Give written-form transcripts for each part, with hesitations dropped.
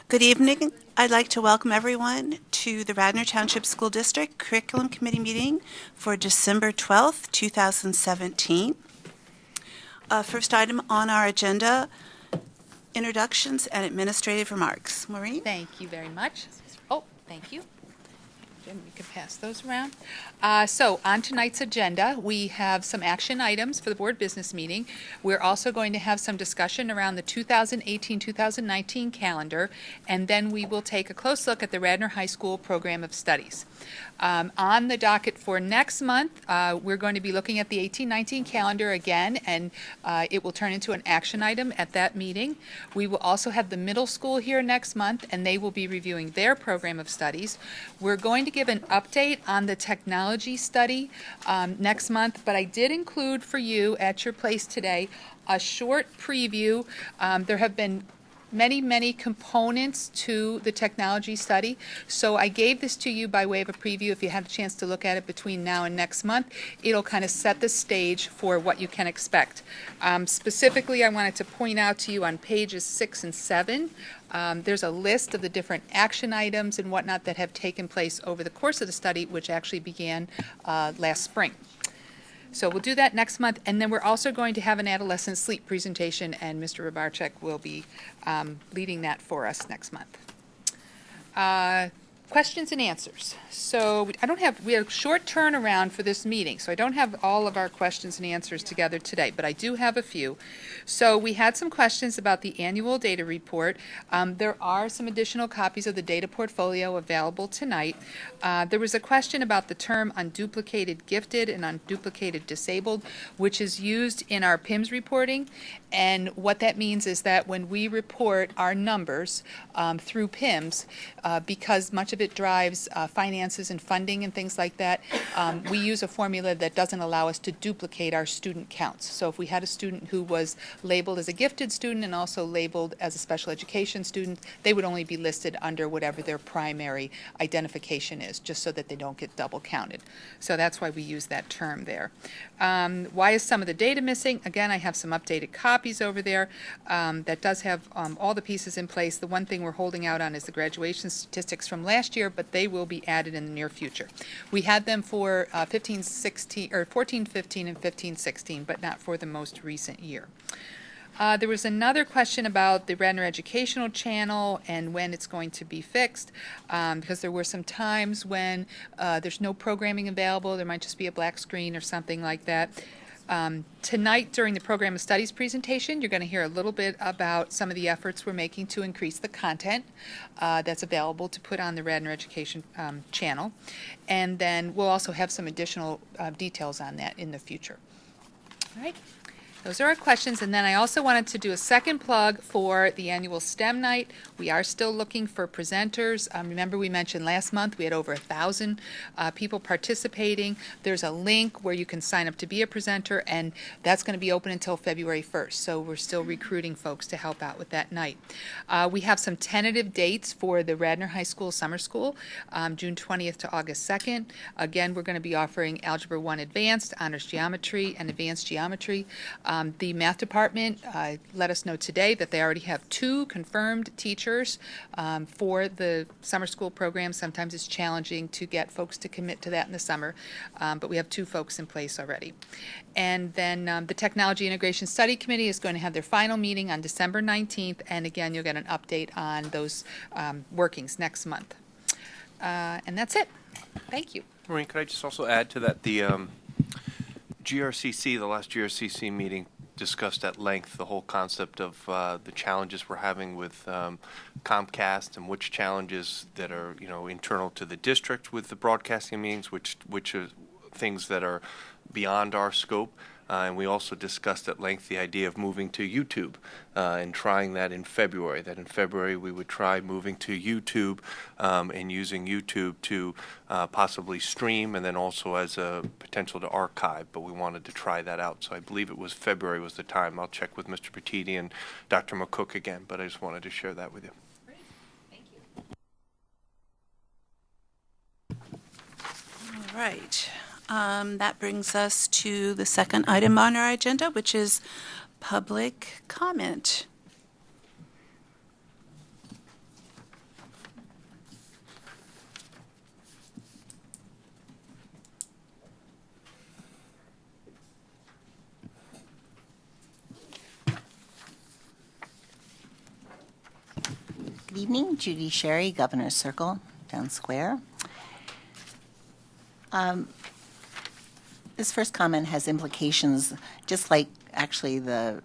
Good evening. I'd like to welcome everyone to the Radnor Township School District Curriculum Committee meeting for December 12th, 2017. First item on our agenda, introductions and administrative remarks. Maureen? Thank you very much. Oh, thank you. Jim, you can pass those around. So on tonight's agenda, we have some action items for the board business meeting. We're also going to have some discussion around the 2018-2019 calendar, and then we will take a close look at the Radnor High School Program of Studies. On the docket for next month, we're going to be looking at the 18-19 calendar again, and it will turn into an action item at that meeting. We will also have the middle school here next month, and they will be reviewing their program of studies. We're going to give an update on the technology study next month, but I did include for you at your place today a short preview. There have been many components to the technology study, so I gave this to you by way of a preview. If you had a chance to look at it between now and next month, it'll kind of set the stage for what you can expect. Specifically, I wanted to point out to you on pages 6 and 7, there's a list of the different action items and whatnot that have taken place over the course of the study, which actually began last spring. So we'll do that next month, and then we're also going to have an adolescent sleep presentation, and Mr. Robarczyk will be leading that for us next month. Questions and answers. So we have a short turnaround for this meeting, so I don't have all of our questions and answers together today, but I do have a few. So we had some questions about the annual data report. There are some additional copies of the data portfolio available tonight. There was a question about the term unduplicated gifted and unduplicated disabled, which is used in our PIMS reporting. And what that means is that when we report our numbers through PIMS, because much of it drives finances and funding and things like that, we use a formula that doesn't allow us to duplicate our student counts. So if we had a student who was labeled as a gifted student and also labeled as a special education student, they would only be listed under whatever their primary identification is, just so that they don't get double counted. So that's why we use that term there. Why is some of the data missing? Again, I have some updated copies over there that does have all the pieces in place. The one thing we're holding out on is the graduation statistics from last year, but they will be added in the near future. We had them for 14-15 and 15-16, but not for the most recent year. There was another question about the Radnor Educational Channel and when it's going to be fixed, because there were some times when there's no programming available. There might just be a black screen or something like that. Tonight, during the Program of Studies presentation, you're going to hear a little bit about some of the efforts we're making to increase the content that's available to put on the Radnor Education channel. And then we'll also have some additional details on that in the future. All right. Those are our questions, and then I also wanted to do a second plug for the annual STEM night. We are still looking for presenters. Remember, we mentioned last month we had over 1,000 people participating. There's a link where you can sign up to be a presenter, and that's going to be open until February 1st, so we're still recruiting folks to help out with that night. We have some tentative dates for the Radnor High School Summer School, June 20th to August 2nd. Again, we're going to be offering Algebra 1 Advanced, Honors Geometry, and Advanced Geometry. The math department let us know today that they already have 2 confirmed teachers for the summer school program. Sometimes it's challenging to get folks to commit to that in the summer, but we have 2 folks in place already. And then the Technology Integration Study Committee is going to have their final meeting on December 19th, and again, you'll get an update on those workings next month. And that's it. Thank you. Maureen, could I just also add to that the GRCC, the last GRCC meeting, discussed at length the whole concept of the challenges we're having with Comcast and which challenges that are internal to the district with the broadcasting meetings, which are things that are beyond our scope. And we also discussed at length the idea of moving to YouTube and trying that in February. That in February we would try moving to YouTube and using YouTube to possibly stream and then also as a potential to archive. But we wanted to try that out. So I believe it was February was the time. I'll check with Mr. Petiti and Dr. McCook again, but I just wanted to share that with you. Great. Thank you. All right. That brings us to the second item on our agenda, which is public comment. Good evening, Judy, Shari, Governor's Circle, Town Square. This first comment has implications, just like actually the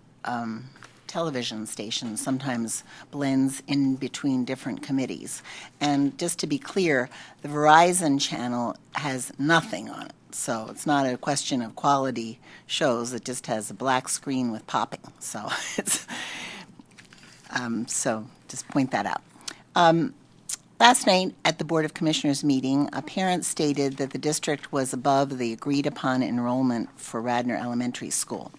television station sometimes blends in between different committees. And just to be clear, the Verizon channel has nothing on it. So it's not a question of quality shows. It just has a black screen with popping. So it's so just point that out. Last night at the Board of Commissioners meeting, a parent stated that the district was above the agreed-upon enrollment for Radnor Elementary School.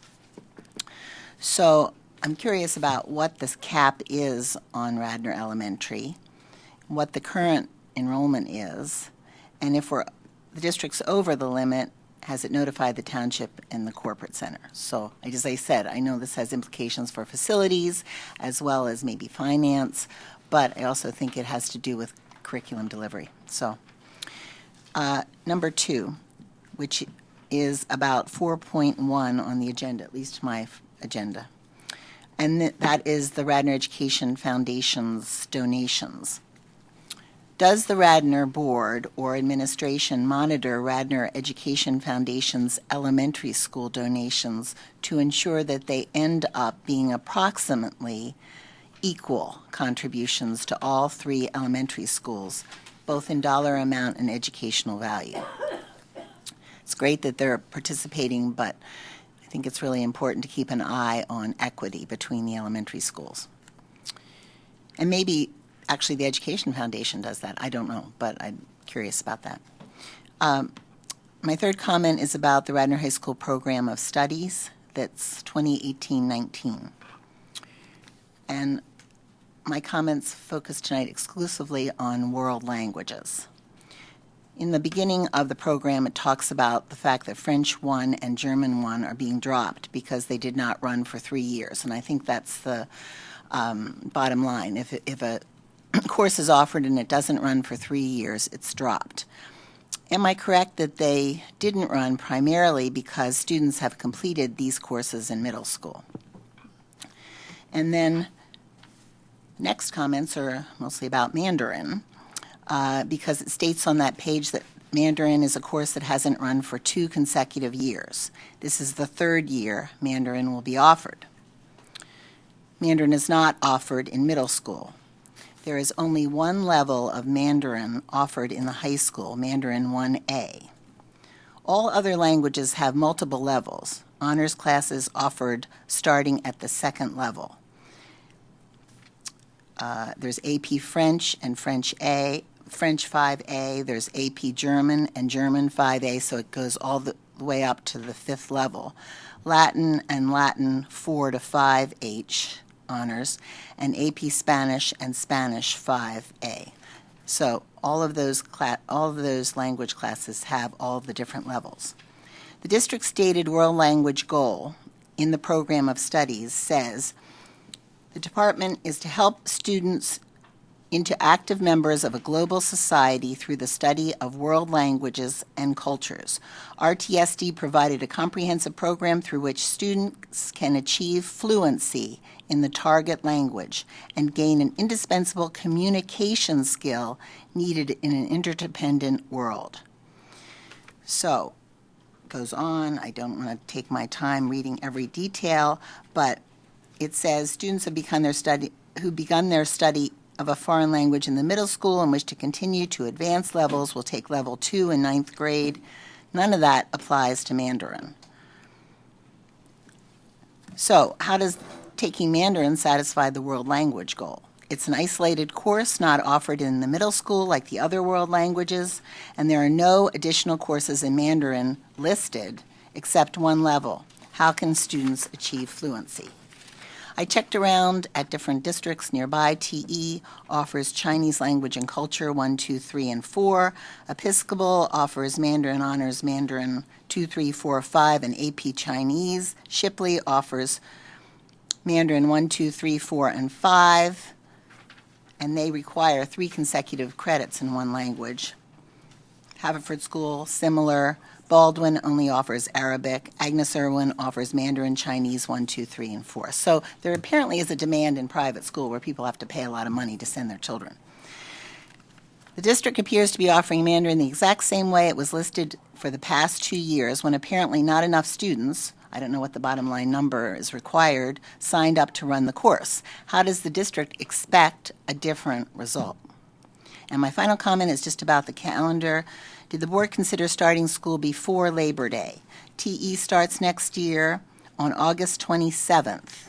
So I'm curious about what this cap is on Radnor Elementary, what the current enrollment is, and if the district's over the limit, has it notified the township and the corporate center? So, as I said, I know this has implications for facilities as well as maybe finance, but I also think it has to do with curriculum delivery. So, number 2, which is about 4.1 on the agenda, at least my agenda. And that is the Radnor Education Foundation's donations. Does the Radnor Board or Administration monitor Radnor Education Foundation's elementary school donations to ensure that they end up being approximately equal contributions to all 3 elementary schools, both in dollar amount and educational value? It's great that they're participating, but I think it's really important to keep an eye on equity between the elementary schools. And maybe actually the Education Foundation does that. I don't know, but I'm curious about that. My third comment is about the Radnor High School Program of Studies. That's 2018-19. And my comments focus tonight exclusively on world languages. In the beginning of the program, it talks about the fact that French 1 and German 1 are being dropped because they did not run for 3 years. And I think that's the bottom line. If a course is offered and it doesn't run for 3 years, it's dropped. Am I correct that they didn't run primarily because students have completed these courses in middle school? And then next comments are mostly about Mandarin, because it states on that page that Mandarin is a course that hasn't run for 2 consecutive years. This is the 3rd year Mandarin will be offered. Mandarin is not offered in middle school. There is only one level of Mandarin offered in the high school, Mandarin 1A. All other languages have multiple levels. Honors classes offered starting at the 2nd level. There's AP French and French 5A. There's AP German and German 5A, so it goes all the way up to the 5th level. Latin and Latin 4 to 5H honors, and AP Spanish and Spanish 5A. So all of those language classes have all of the different levels. The district's stated world language goal in the program of studies says the department is to help students into active members of a global society through the study of world languages and cultures. RTSD provided a comprehensive program through which students can achieve fluency in the target language and gain an indispensable communication skill needed in an interdependent world. So, it goes on. I don't want to take my time reading every detail, but it says students who begun their study of a foreign language in the middle school and wish to continue to advanced levels will take level 2 in 9th grade. None of that applies to Mandarin. So, how does taking Mandarin satisfy the world language goal? It's an isolated course not offered in the middle school like the other world languages, and there are no additional courses in Mandarin listed except one level. How can students achieve fluency? I checked around at different districts nearby. TE offers Chinese language and culture 1, 2, 3, and 4. Episcopal offers Mandarin honors Mandarin 2, 3, 4, 5, and AP Chinese. Shipley offers Mandarin 1, 2, 3, 4, and 5, and they require 3 consecutive credits in one language. Haverford School, similar, Baldwin only offers Arabic. Agnes Irwin offers Mandarin Chinese 1, 2, 3, and 4. So there apparently is a demand in private school where people have to pay a lot of money to send their children. The district appears to be offering Mandarin the exact same way it was listed for the past 2 years, when apparently not enough students, I don't know what the bottom line number is required, signed up to run the course. How does the district expect a different result? And my final comment is just about the calendar. Did the board consider starting school before Labor Day? TE starts next year on August 27th.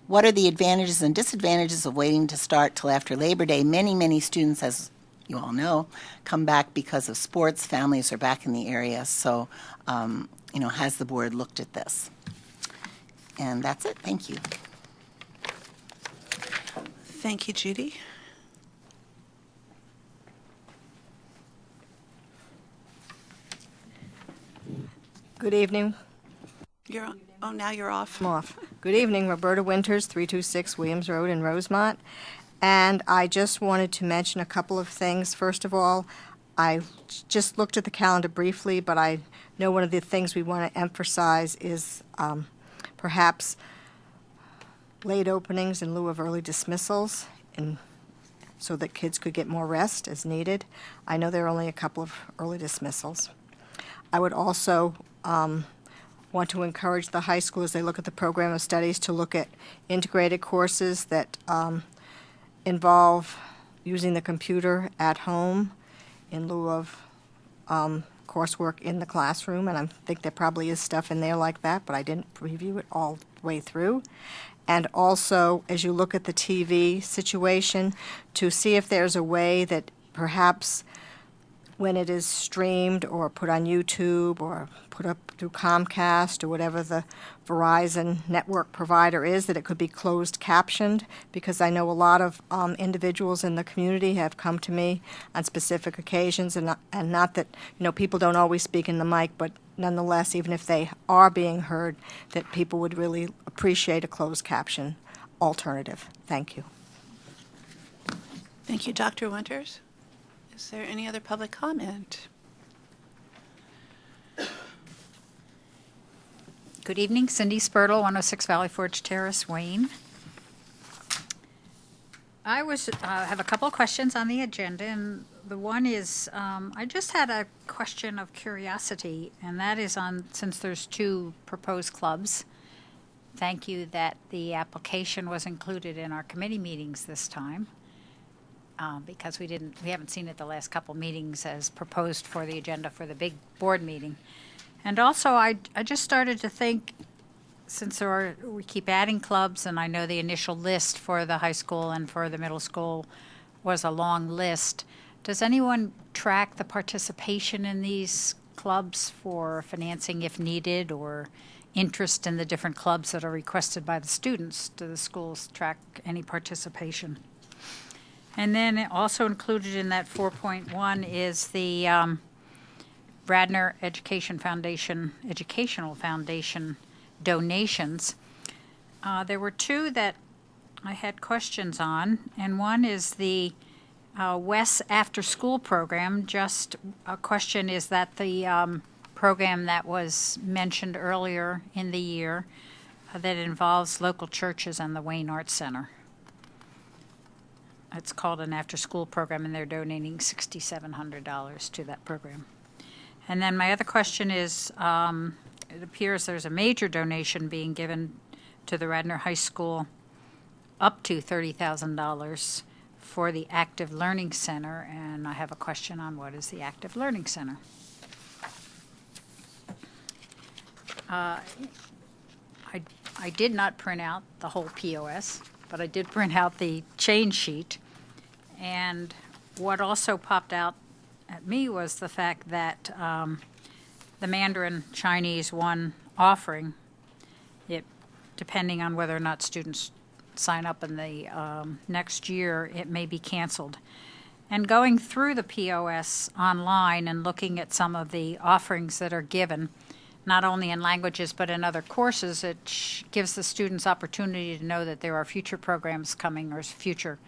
What are the advantages and disadvantages of waiting to start till after Labor Day? Many, many students, as you all know, come back because of sports. Families are back in the area. So, has the board looked at this? And that's it. Thank you. Thank you, Judy. Good evening. You're on. Oh, now you're off. I'm off. Good evening, Roberta Winters, 326 Williams Road in Rosemont. And I just wanted to mention a couple of things. First of all, I just looked at the calendar briefly, but I know one of the things we want to emphasize is perhaps late openings in lieu of early dismissals, so that kids could get more rest as needed. I know there are only a couple of early dismissals. I would also want to encourage the high school, as they look at the program of studies, to look at integrated courses that involve using the computer at home in lieu of coursework in the classroom. And I think there probably is stuff in there like that, but I didn't review it all the way through. And also, as you look at the TV situation, to see if there's a way that perhaps when it is streamed or put on YouTube or put up through Comcast or whatever the Verizon network provider is, that it could be closed captioned, because I know a lot of individuals in the community have come to me on specific occasions, and not that, people don't always speak in the mic, but nonetheless, even if they are being heard, that people would really appreciate a closed caption alternative. Thank you. Thank you, Dr. Winters. Is there any other public comment? Good evening, Cindy Squirtle, 106 Valley Forge Terrace, Wayne. I have a couple of questions on the agenda, and the one is, I just had a question of curiosity, and that is since there's 2 proposed clubs, thank you that the application was included in our committee meetings this time, because we haven't seen it the last couple meetings as proposed for the agenda for the big board meeting. And also, I just started to think, since we keep adding clubs, and I know the initial list for the high school and for the middle school was a long list, does anyone track the participation in these clubs for financing if needed, or interest in the different clubs that are requested by the students? Do the schools track any participation? And then also included in that 4.1 is the Radnor Educational Foundation donations. There were 2 that I had questions on, and one is the WES After School program. Just a question, is that the program that was mentioned earlier in the year that involves local churches and the Wayne Arts Center? It's called an after-school program, and they're donating $6,700 to that program. And then my other question is, it appears there's a major donation being given to the Radnor High School, up to $30,000 for the Active Learning Center, and I have a question on what is the Active Learning Center. I did not print out the whole POS, but I did print out the change sheet. And what also popped out at me was the fact that the Mandarin Chinese 1 offering, depending on whether or not students sign up in the next year, it may be canceled. And going through the POS online and looking at some of the offerings that are given, not only in languages but in other courses, it gives the students opportunity to know that there are future programs coming or future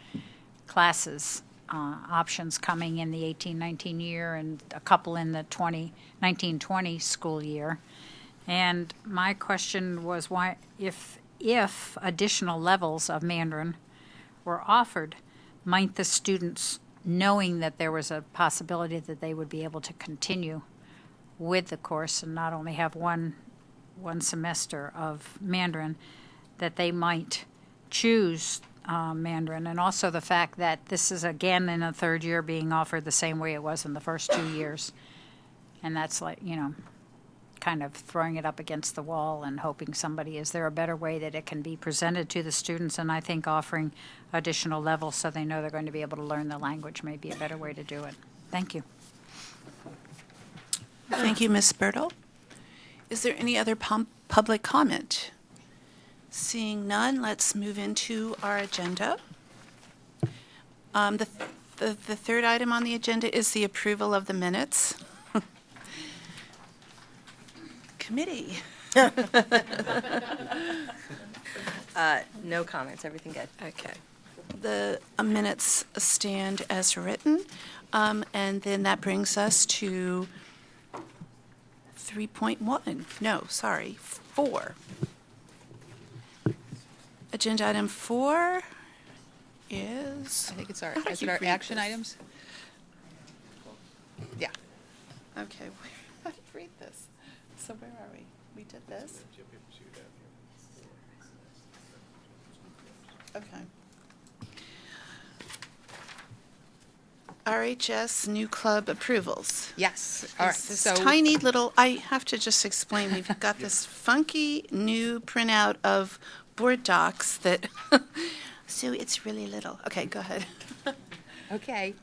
classes options coming in the 18-19 year and a couple in the 19-20 school year. And my question was why, if additional levels of Mandarin were offered, might the students, knowing that there was a possibility that they would be able to continue with the course and not only have one semester of Mandarin, that they might choose Mandarin, and also the fact that this is again in the third year being offered the same way it was in the first 2 years. And that's like, kind of throwing it up against the wall and hoping is there a better way that it can be presented to the students? And I think offering additional levels so they know they're going to be able to learn the language may be a better way to do it. Thank you. Thank you, Ms. Myrtle. Is there any other public comment? Seeing none, let's move into our agenda. The third item on the agenda is the approval of the minutes. Committee. No comments, everything good. Okay. The minutes stand as written, and then that brings us to 3.1. No, sorry, 4. Agenda item 4 is... I think it's our How did you read action this? items? Yeah. Okay, how do you read this? So where are we? We did this? Okay. RHS new club approvals. Yes. All right. It's this So tiny little, I have to just explain, we've got this funky new printout of board docs that, so it's really little. Okay, go ahead. Okay,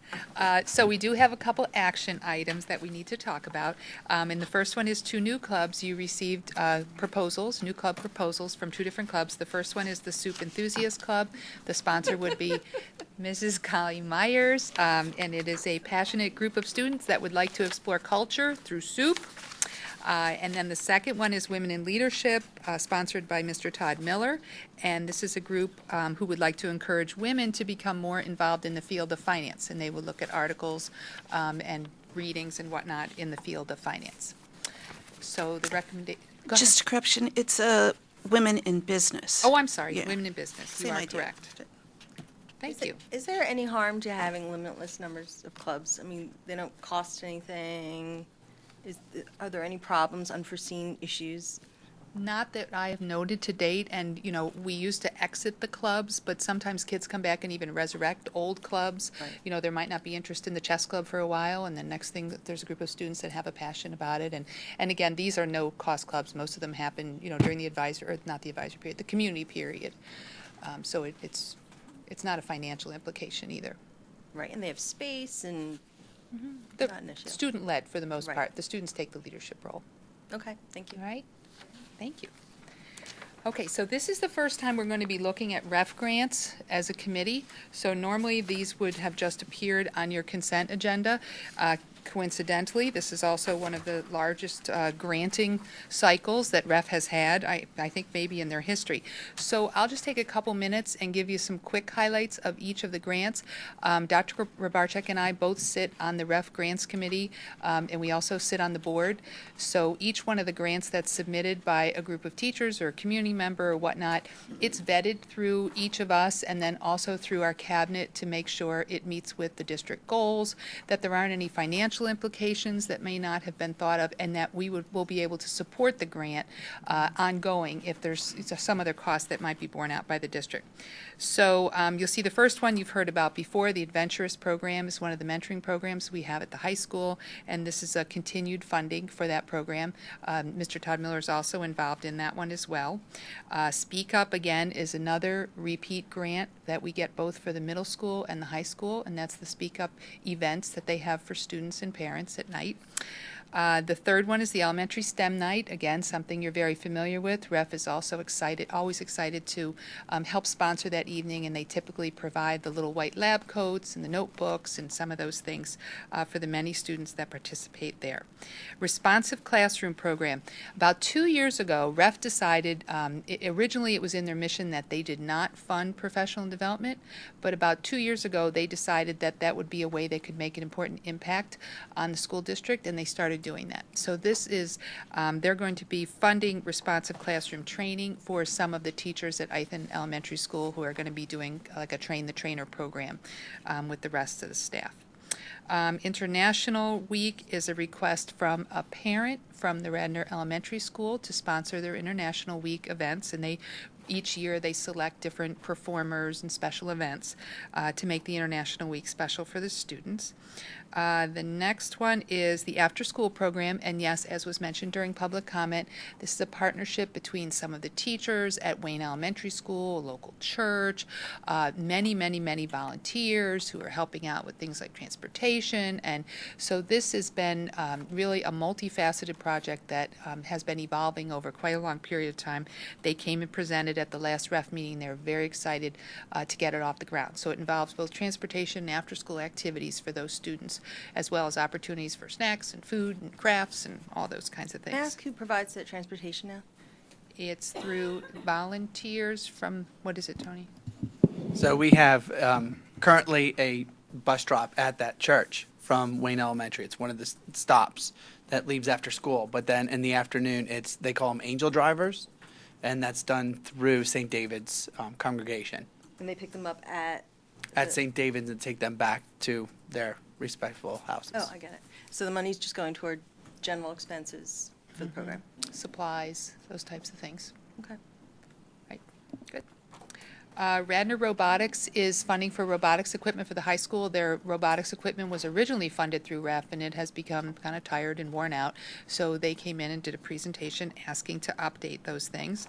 so we do have a couple action items that we need to talk about. And the first one is 2 new clubs. You received new club proposals from 2 different clubs. The first one is the Soup Enthusiast Club. The sponsor would be Mrs. Collie Myers, and it is a passionate group of students that would like to explore culture through soup. And then the second one is Women in Leadership, sponsored by Mr. Todd Miller. And this is a group who would like to encourage women to become more involved in the field of finance. And they would look at articles and readings and whatnot in the field of finance. So the recommendation... Just a correction, it's women in business. Oh, I'm sorry, Yeah. Women in Business. Same You are idea. correct. Thank you. Is there any harm to having limitless numbers of clubs? I mean, they don't cost anything. Are there any problems, unforeseen issues? Not that I have noted to date, and, we used to exit the clubs, but sometimes kids come back and even resurrect old clubs. Right. There might not be interest in the chess club for a while, and then next thing, there's a group of students that have a passion about it. And again, these are no-cost clubs. Most of them happen, during the the community period. So it's not a financial implication either. Right, and they have space and They're not an issue. student-led for the most Right. part. The students take the leadership role. Okay, thank you. All right, thank you. Okay, so this is the first time we're going to be looking at REF grants as a committee. So normally these would have just appeared on your consent agenda. Coincidentally, this is also one of the largest granting cycles that REF has had, I think maybe in their history. So I'll just take a couple minutes and give you some quick highlights of each of the grants. Dr. Robarczyk and I both sit on the REF Grants Committee, and we also sit on the board. So each one of the grants that's submitted by a group of teachers or a community member or whatnot, it's vetted through each of us and then also through our cabinet to make sure it meets with the district goals, that there aren't any financial implications that may not have been thought of, and that will be able to support the grant ongoing if there's some other cost that might be borne out by the district. So you'll see the first one you've heard about before. The Adventurous program is one of the mentoring programs we have at the high school, and this is a continued funding for that program. Mr. Todd Miller is also involved in that one as well. Speak Up, again, is another repeat grant that we get both for the middle school and the high school, and that's the Speak Up events that they have for students and parents at night. The third one is the elementary STEM night. Again, something you're very familiar with. REF is also always excited to help sponsor that evening, and they typically provide the little white lab coats and the notebooks and some of those things for the many students that participate there. Responsive classroom program. About 2 years ago, REF decided, originally it was in their mission that they did not fund professional development, but about 2 years ago they decided that that would be a way they could make an important impact on the school district, and they started doing that. So this is, they're going to be funding responsive classroom training for some of the teachers at Ithan Elementary School who are going to be doing like a train the trainer program with the rest of the staff. International Week is a request from a parent from the Radnor Elementary School to sponsor their International Week events, and each year they select different performers and special events to make the International Week special for the students. The next one is the after-school program, and yes, as was mentioned during public comment, this is a partnership between some of the teachers at Wayne Elementary School, a local church, many volunteers who are helping out with things like transportation, and so this has been really a multifaceted project that has been evolving over quite a long period of time. They came and presented at the last REF meeting. They were very excited to get it off the ground. So it involves both transportation and after-school activities for those students, as well as opportunities for snacks and food and crafts and all those kinds of things. May I ask who provides that transportation now? It's through volunteers from, what is it, Tony? So we have currently a bus drop at that church from Wayne Elementary. It's one of the stops that leaves after school. But then in the afternoon, they call them angel drivers, and that's done through St. David's congregation. And they pick them up at St. David's and take them back to their respectful houses. Oh, I get it. So the money's just going toward general expenses for the program? Supplies, those types of things. Okay. Right, good. Radnor Robotics is funding for robotics equipment for the high school. Their robotics equipment was originally funded through REF, and it has become kind of tired and worn out. So they came in and did a presentation asking to update those things.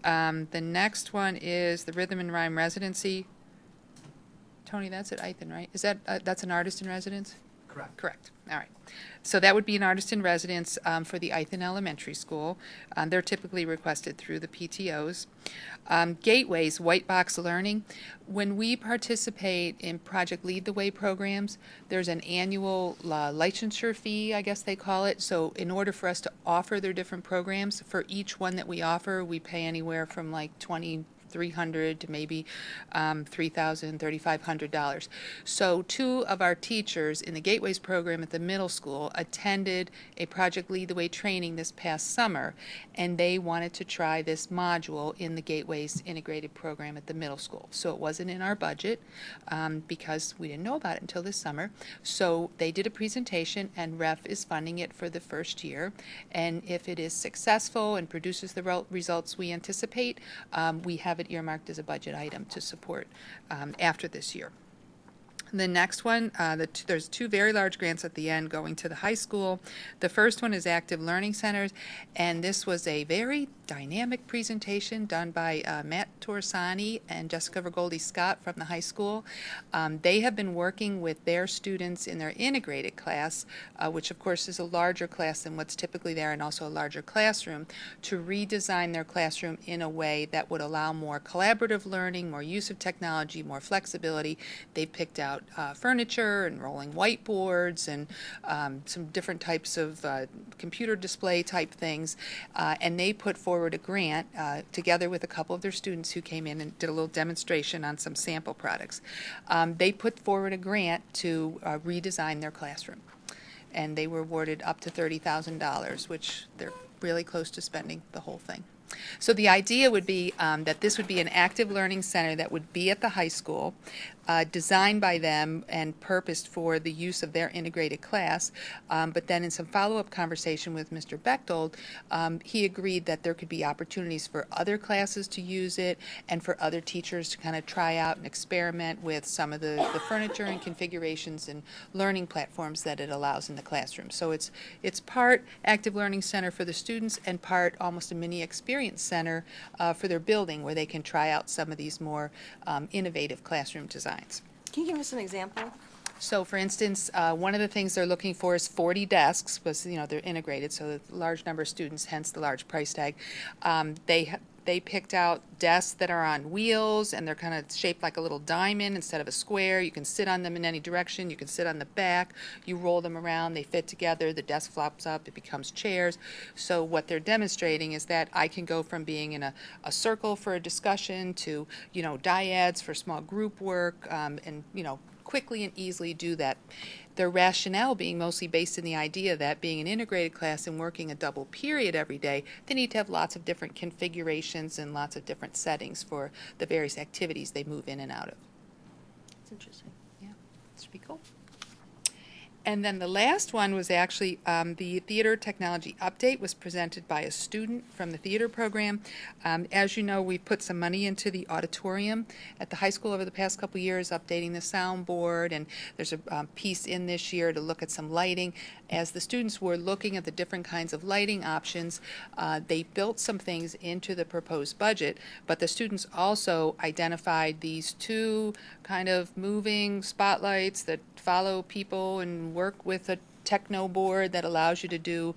The next one is the Rhythm and Rhyme Residency. Tony, that's at Ithan, right? Is that that's an artist in residence? Correct. Correct. All right. So that would be an artist in residence for the Ithan Elementary School. They're typically requested through the PTOs. Gateways, white box learning. When we participate in Project Lead the Way programs, there's an annual licensure fee, I guess they call it. So in order for us to offer their different programs, for each one that we offer, we pay anywhere from like $2,300 to maybe $3,000, $3,500. So 2 of our teachers in the Gateways program at the middle school attended a Project Lead the Way training this past summer, and they wanted to try this module in the Gateways integrated program at the middle school. So it wasn't in our budget because we didn't know about it until this summer. So they did a presentation, and REF is funding it for the first year. And if it is successful and produces the results we anticipate, we have it earmarked as a budget item to support after this year. The next one, there's 2 very large grants at the end going to the high school. The first one is Active Learning Centers, and this was a very dynamic presentation done by Matt Torsani and Jessica Vergoldi-Scott from the high school. They have been working with their students in their integrated class, which of course is a larger class than what's typically there and also a larger classroom, to redesign their classroom in a way that would allow more collaborative learning, more use of technology, more flexibility. They've picked out furniture and rolling whiteboards and some different types of computer display type things, and they put forward a grant together with a couple of their students who came in and did a little demonstration on some sample products. They put forward a grant to redesign their classroom, and they were awarded up to $30,000, which they're really close to spending the whole thing. So the idea would be that this would be an active learning center that would be at the high school, designed by them and purposed for the use of their integrated class. But then in some follow-up conversation with Mr. Bechtold, he agreed that there could be opportunities for other classes to use it and for other teachers to kind of try out and experiment with some of the furniture and configurations and learning platforms that it allows in the classroom. So it's part active learning center for the students and part almost a mini experience center for their building where they can try out some of these more innovative classroom designs. Can you give us an example? So, for instance, one of the things they're looking for is 40 desks, because, they're integrated, so a large number of students, hence the large price tag. They picked out desks that are on wheels, and they're kind of shaped like a little diamond instead of a square. You can sit on them in any direction. You can sit on the back. You roll them around. They fit together. The desk flops up. It becomes chairs. So what they're demonstrating is that I can go from being in a circle for a discussion to, dyads for small group work, and, quickly and easily do that. Their rationale being mostly based in the idea that being an integrated class and working a double period every day, they need to have lots of different configurations and lots of different settings for the various activities they move in and out of. It's interesting. Yeah, it should be cool. And then the last one was actually the theater technology update was presented by a student from the theater program. As you know, we put some money into the auditorium at the high school over the past couple years, updating the soundboard, and there's a piece in this year to look at some lighting. As the students were looking at the different kinds of lighting options, they built some things into the proposed budget, but the students also identified these two kind of moving spotlights that follow people and work with a techno board that allows you to do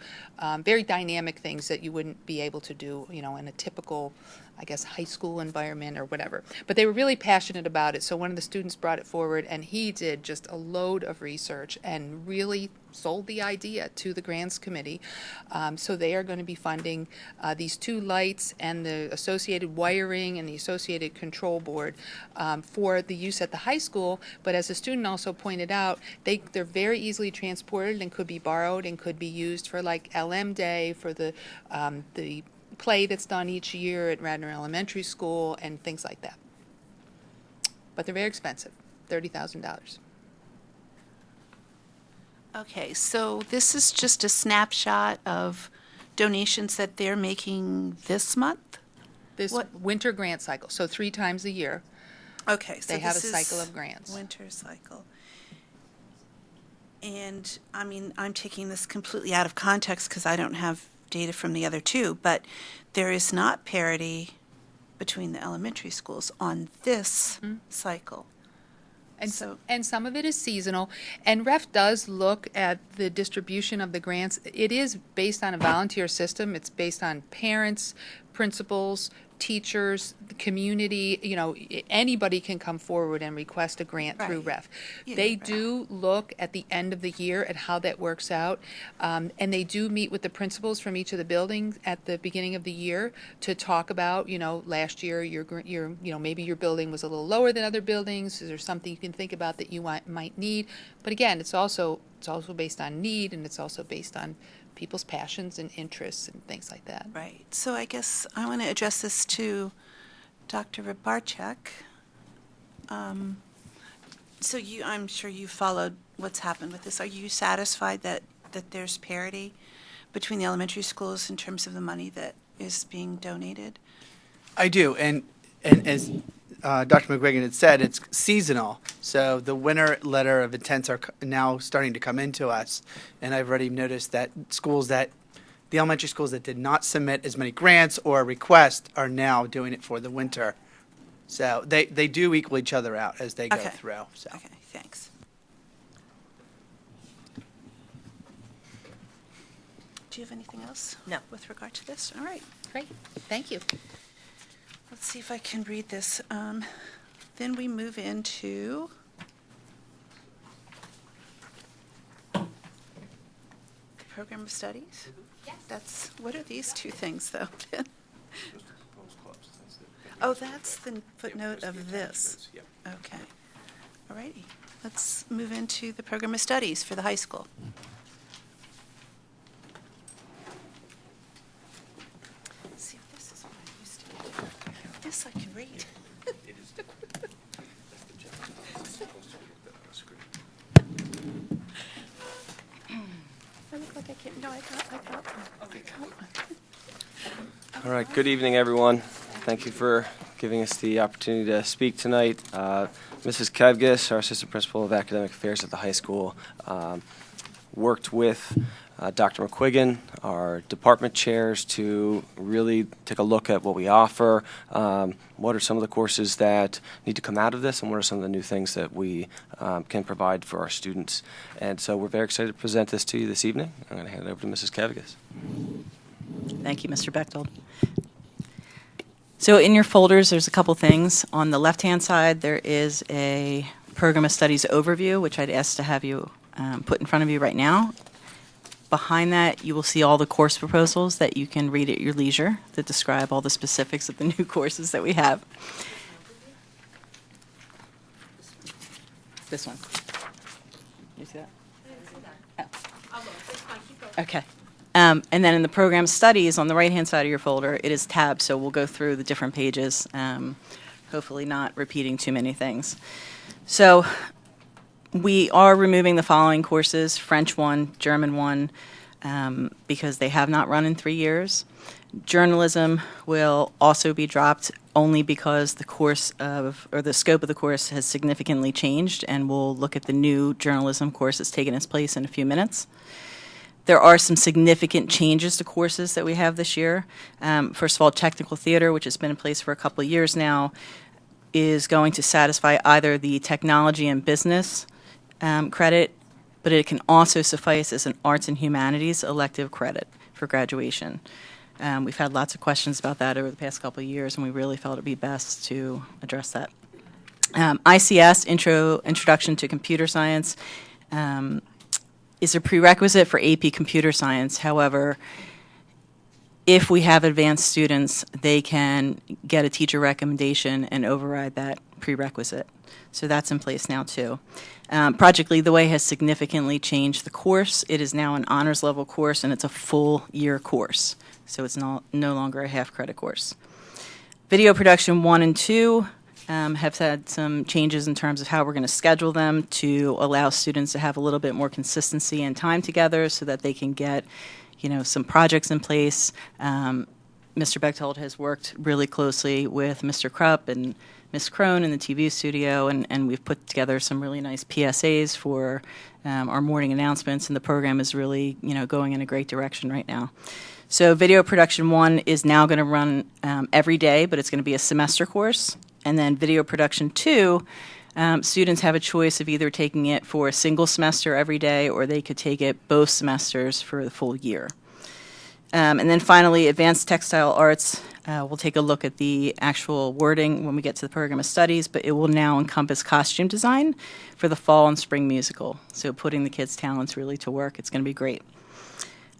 very dynamic things that you wouldn't be able to do, in a typical, I guess, high school environment or whatever. But they were really passionate about it, so one of the students brought it forward, and he did just a load of research and really sold the idea to the grants committee. So they are going to be funding these two lights and the associated wiring and the associated control board for the use at the high school. But as the student also pointed out, they're very easily transported and could be borrowed and could be used for like LM Day, for the play that's done each year at Radnor Elementary School and things like that. But they're very expensive, $30,000. Okay, so this is just a snapshot of donations that they're making this month? This winter grant cycle, so 3 times a year. Okay, so They have this a is cycle of grants. winter cycle. And, I'm taking this completely out of context because I don't have data from the other two, but there is not parity between the elementary schools on this cycle. And some of it is seasonal. And REF does look at the distribution of the grants. It is based on a volunteer system. It's based on parents, principals, teachers, the community. Anybody can come forward and request a grant through Right. REF. Yeah, They right. do look at the end of the year at how that works out, and they do meet with the principals from each of the buildings at the beginning of the year to talk about, last year maybe your building was a little lower than other buildings. Is there something you can think about that you might need? But again, it's also based on need, and it's also based on people's passions and interests and things like that. Right. So I guess I want to address this to Dr. Rybarczyk. So I'm sure you followed what's happened with this. Are you satisfied that there's parity between the elementary schools in terms of the money that is being donated? I do, and as Dr. McGuigan had said, it's seasonal. So the winter letter of intents are now starting to come into us, and I've already noticed that the elementary schools that did not submit as many grants or requests are now doing it for the winter. So they do equal each other out as they go Okay. through. So. Okay, thanks. Do you have anything else? No. With regard to this? All right. Great, thank you. Let's see if I can read this. Then we move into program of studies? Yes. What are these two things, though? Oh, that's the footnote of this. Okay. All righty. Let's move into the program of studies for the high school. Let's see if this is what I used to do. This I can read. I look like I can't, no, I got one. I got one. All right, good evening, everyone. Thank you for giving us the opportunity to speak tonight. Mrs. Kevgis, our Assistant Principal of Academic Affairs at the high school, worked with Dr. McQuiggan, our department chairs, to really take a look at what we offer, what are some of the courses that need to come out of this, and what are some of the new things that we can provide for our students. And so we're very excited to present this to you this evening. I'm going to hand it over to Mrs. Kevigas. Thank you, Mr. Bechtold. So in your folders, there's a couple things. On the left-hand side, there is a Program of Studies overview, which I'd ask to have you put in front of you right now. Behind that, you will see all the course proposals that you can read at your leisure that describe all the specifics of the new courses that we have. This one. You see that? Oh. Okay. And then in the program studies, on the right-hand side of your folder, it is tabbed, so we'll go through the different pages, hopefully not repeating too many things. So we are removing the following courses: French 1, German 1, because they have not run in 3 years. Journalism will also be dropped only because the course of, or the scope of the course has significantly changed, and we'll look at the new journalism course that's taken its place in a few minutes. There are some significant changes to courses that we have this year. First of all, technical theater, which has been in place for a couple of years now, is going to satisfy either the technology and business credit, but it can also suffice as an arts and humanities elective credit for graduation. We've had lots of questions about that over the past couple of years, and we really felt it would be best to address that. ICS, Introduction to Computer Science, is a prerequisite for AP Computer Science. However, if we have advanced students, they can get a teacher recommendation and override that prerequisite. So that's in place now too. Project Lead the Way has significantly changed the course. It is now an honors level course, and it's a full year course. So it's no longer a half credit course. Video Production 1 and 2 have had some changes in terms of how we're going to schedule them to allow students to have a little bit more consistency and time together so that they can get, some projects in place. Mr. Bechtold has worked really closely with Mr. Krupp and Ms. Crone in the TV studio, and we've put together some really nice PSAs for our morning announcements, and the program is really, going in a great direction right now. So Video Production 1 is now going to run every day, but it's going to be a semester course. And then Video Production 2, students have a choice of either taking it for a single semester every day, or they could take it both semesters for the full year. And then finally, Advanced Textile Arts, we'll take a look at the actual wording when we get to the Program of Studies, but it will now encompass costume design for the fall and spring musical. So putting the kids' talents really to work. It's going to be great.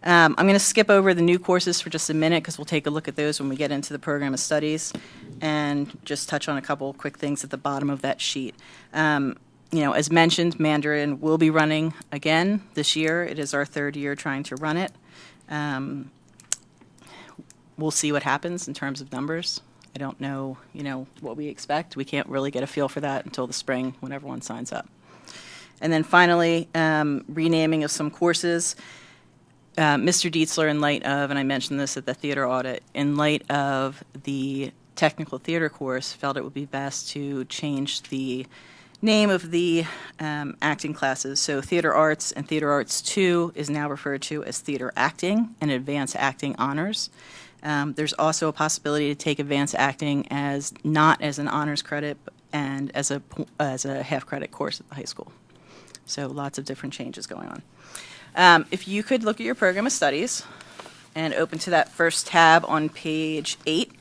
I'm going to skip over the new courses for just a minute because we'll take a look at those when we get into the Program of Studies and just touch on a couple quick things at the bottom of that sheet. As mentioned, Mandarin will be running again this year. It is our third year trying to run it. We'll see what happens in terms of numbers. I don't know, what we expect. We can't really get a feel for that until the spring when everyone signs up. And then finally, renaming of some courses. Mr. Dietzler, in light of, and I mentioned this at the theater audit, in light of the technical theater course, felt it would be best to change the name of the acting classes. So Theater Arts and Theater Arts 2 is now referred to as Theater Acting and Advanced Acting Honors. There's also a possibility to take Advanced Acting as not as an honors credit and as a half credit course at the high school. So lots of different changes going on. If you could look at your Program of Studies and open to that first tab on page 8.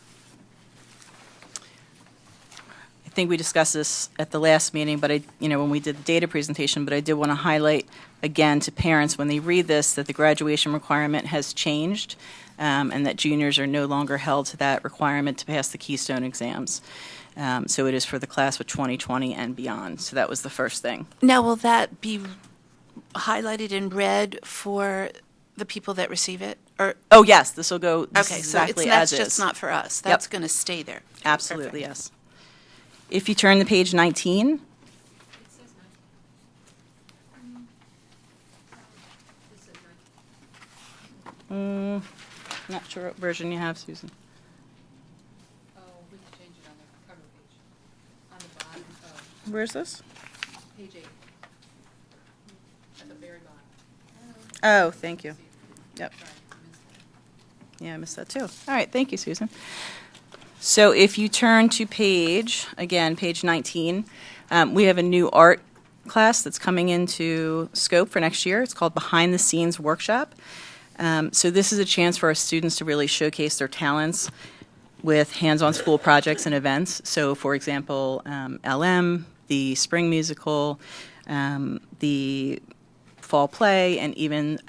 I think we discussed this at the last meeting, but when we did the data presentation, but I did want to highlight again to parents when they read this that the graduation requirement has changed and that juniors are no longer held to that requirement to pass the Keystone exams. So it is for the class of 2020 and beyond. So that was the first thing. Now, will that be highlighted in red for the people that receive it? Or Oh, yes, this will go okay, exactly so as that's is. just not for us. That's going to stay there. Absolutely, Perfect. yes. If you turn to page 19, not sure what version you have, Susan. Oh, we can change it on the cover page, on the bottom of Where's this? page 8, at the very bottom. Oh, thank you. Yep. Yeah, I missed that too. All right, thank you, Susan. So if you turn to page 19, we have a new art class that's coming into scope for next year. It's called Behind the Scenes Workshop. So this is a chance for our students to really showcase their talents with hands-on school projects and events. So, for example, LM, the spring musical, the fall play, and even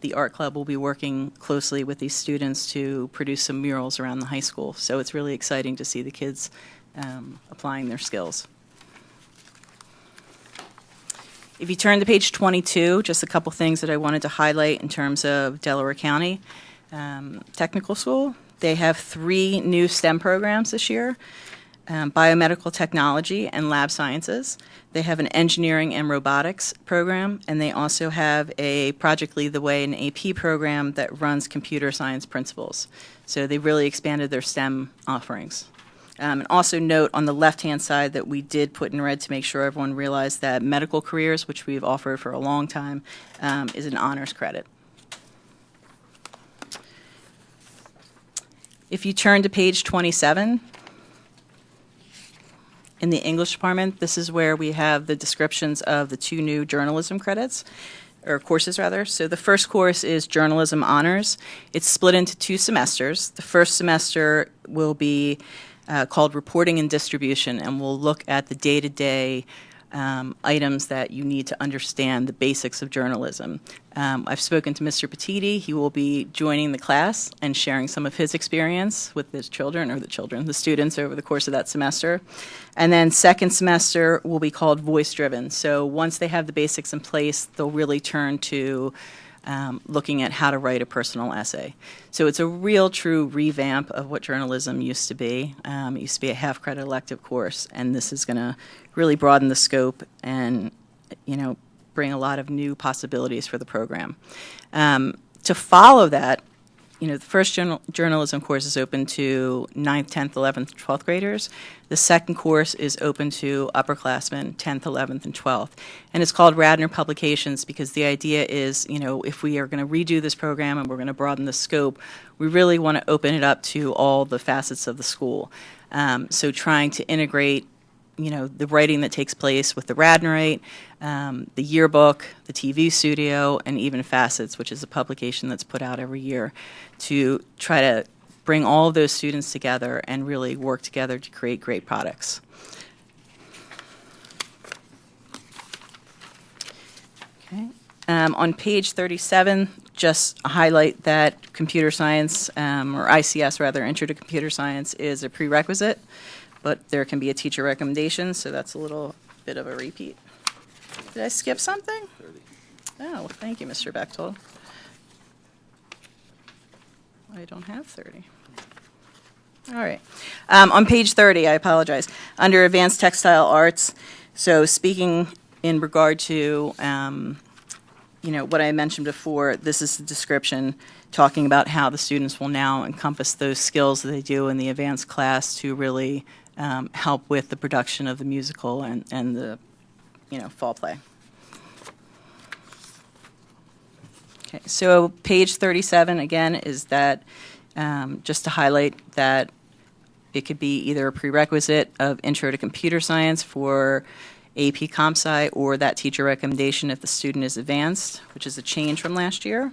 the art club will be working closely with these students to produce some murals around the high school. So it's really exciting to see the kids applying their skills. If you turn to page 22, just a couple things that I wanted to highlight in terms of Delaware County Technical School. They have 3 new STEM programs this year, biomedical technology and lab sciences. They have an engineering and robotics program, and they also have a Project Lead the Way, an AP program that runs computer science principles. So they really expanded their STEM offerings. And also note on the left-hand side that we did put in red to make sure everyone realized that medical careers, which we've offered for a long time, is an honors credit. If you turn to page 27, in the English department, this is where we have the descriptions of the 2 new journalism credits, or courses rather. So the first course is Journalism Honors. It's split into 2 semesters. The first semester will be called Reporting and Distribution, and we'll look at the day-to-day items that you need to understand the basics of journalism. I've spoken to Mr. Petiti. He will be joining the class and sharing some of his experience with his children, or the students over the course of that semester. And then second semester will be called Voice Driven. So once they have the basics in place, they'll really turn to looking at how to write a personal essay. So it's a real true revamp of what journalism used to be. It used to be a half-credit elective course, and this is going to really broaden the scope and, bring a lot of new possibilities for the program. To follow that, the first journalism course is open to 9th, 10th, 11th, 12th graders. The second course is open to upperclassmen, 10th, 11th, and 12th. And it's called Radnor Publications because the idea is, if we are going to redo this program and we're going to broaden the scope, we really want to open it up to all the facets of the school. So trying to integrate the writing that takes place with the Radnorite, the yearbook, the TV studio, and even Facets, which is a publication that's put out every year, to try to bring all of those students together and really work together to create great products. Okay. On page 37, just highlight that computer science, or ICS rather, Intro to Computer Science, is a prerequisite. But there can be a teacher recommendation, so that's a little bit of a repeat. Did I skip something? 30. Oh, well, thank you, Mr. Bechtold. I don't have 30. All right. On page 30, I apologize. Under Advanced Textile Arts, so speaking in regard to, what I mentioned before, this is the description talking about how the students will now encompass those skills that they do in the advanced class to really help with the production of the musical and the, fall play. Okay, so page 37, again, is that just to highlight that it could be either a prerequisite of Intro to Computer Science for AP Comp Sci or that teacher recommendation if the student is advanced, which is a change from last year.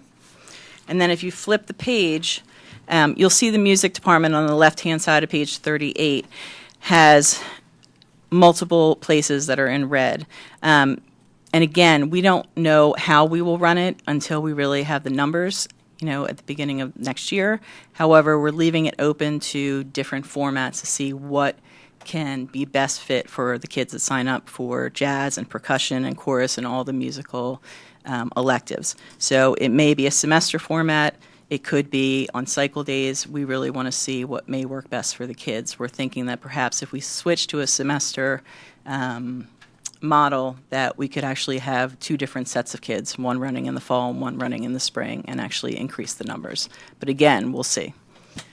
And then if you flip the page, you'll see the music department on the left-hand side of page 38 has multiple places that are in red. And again, we don't know how we will run it until we really have the numbers, at the beginning of next year. However, we're leaving it open to different formats to see what can be best fit for the kids that sign up for jazz and percussion and chorus and all the musical electives. So it may be a semester format. It could be on cycle days. We really want to see what may work best for the kids. We're thinking that perhaps if we switch to a semester model, that we could actually have 2 different sets of kids, one running in the fall and one running in the spring, and actually increase the numbers. But again, we'll see.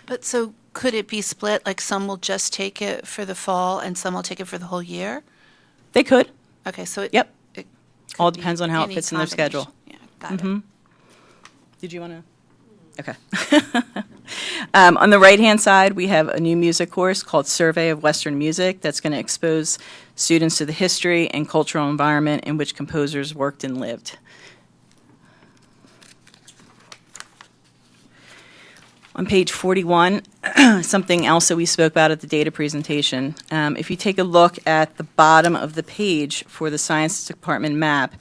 But so could it be split, like some will just take it for the fall and some will take it for the whole year? They could. Okay, so Yep. it All could depends be on how it any fits in their schedule. combination. Yeah, got it. Did you want to? Okay. On the right-hand side, we have a new music course called Survey of Western Music that's going to expose students to the history and cultural environment in which composers worked and lived. On page 41, something else that we spoke about at the data presentation. If you take a look at the bottom of the page for the science department map,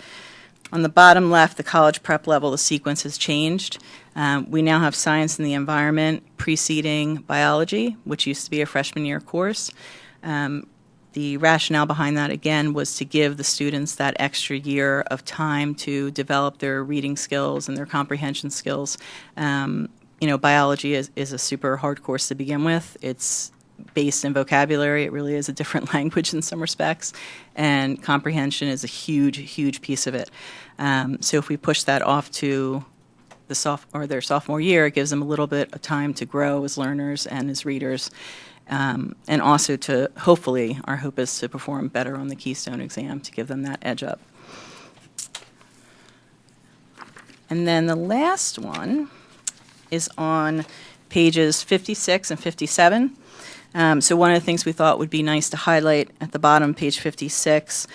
on the bottom left, the college prep level, the sequence has changed. We now have science and the environment preceding biology, which used to be a freshman year course. The rationale behind that, again, was to give the students that extra year of time to develop their reading skills and their comprehension skills. Biology is a super hard course to begin with. It's based in vocabulary. It really is a different language in some respects. And comprehension is a huge, huge piece of it. So if we push that off to their sophomore year, it gives them a little bit of time to grow as learners and as readers. And also to, hopefully, our hope is to perform better on the Keystone exam to give them that edge up. And then the last one is on pages 56 and 57. So one of the things we thought would be nice to highlight at the bottom, page 56,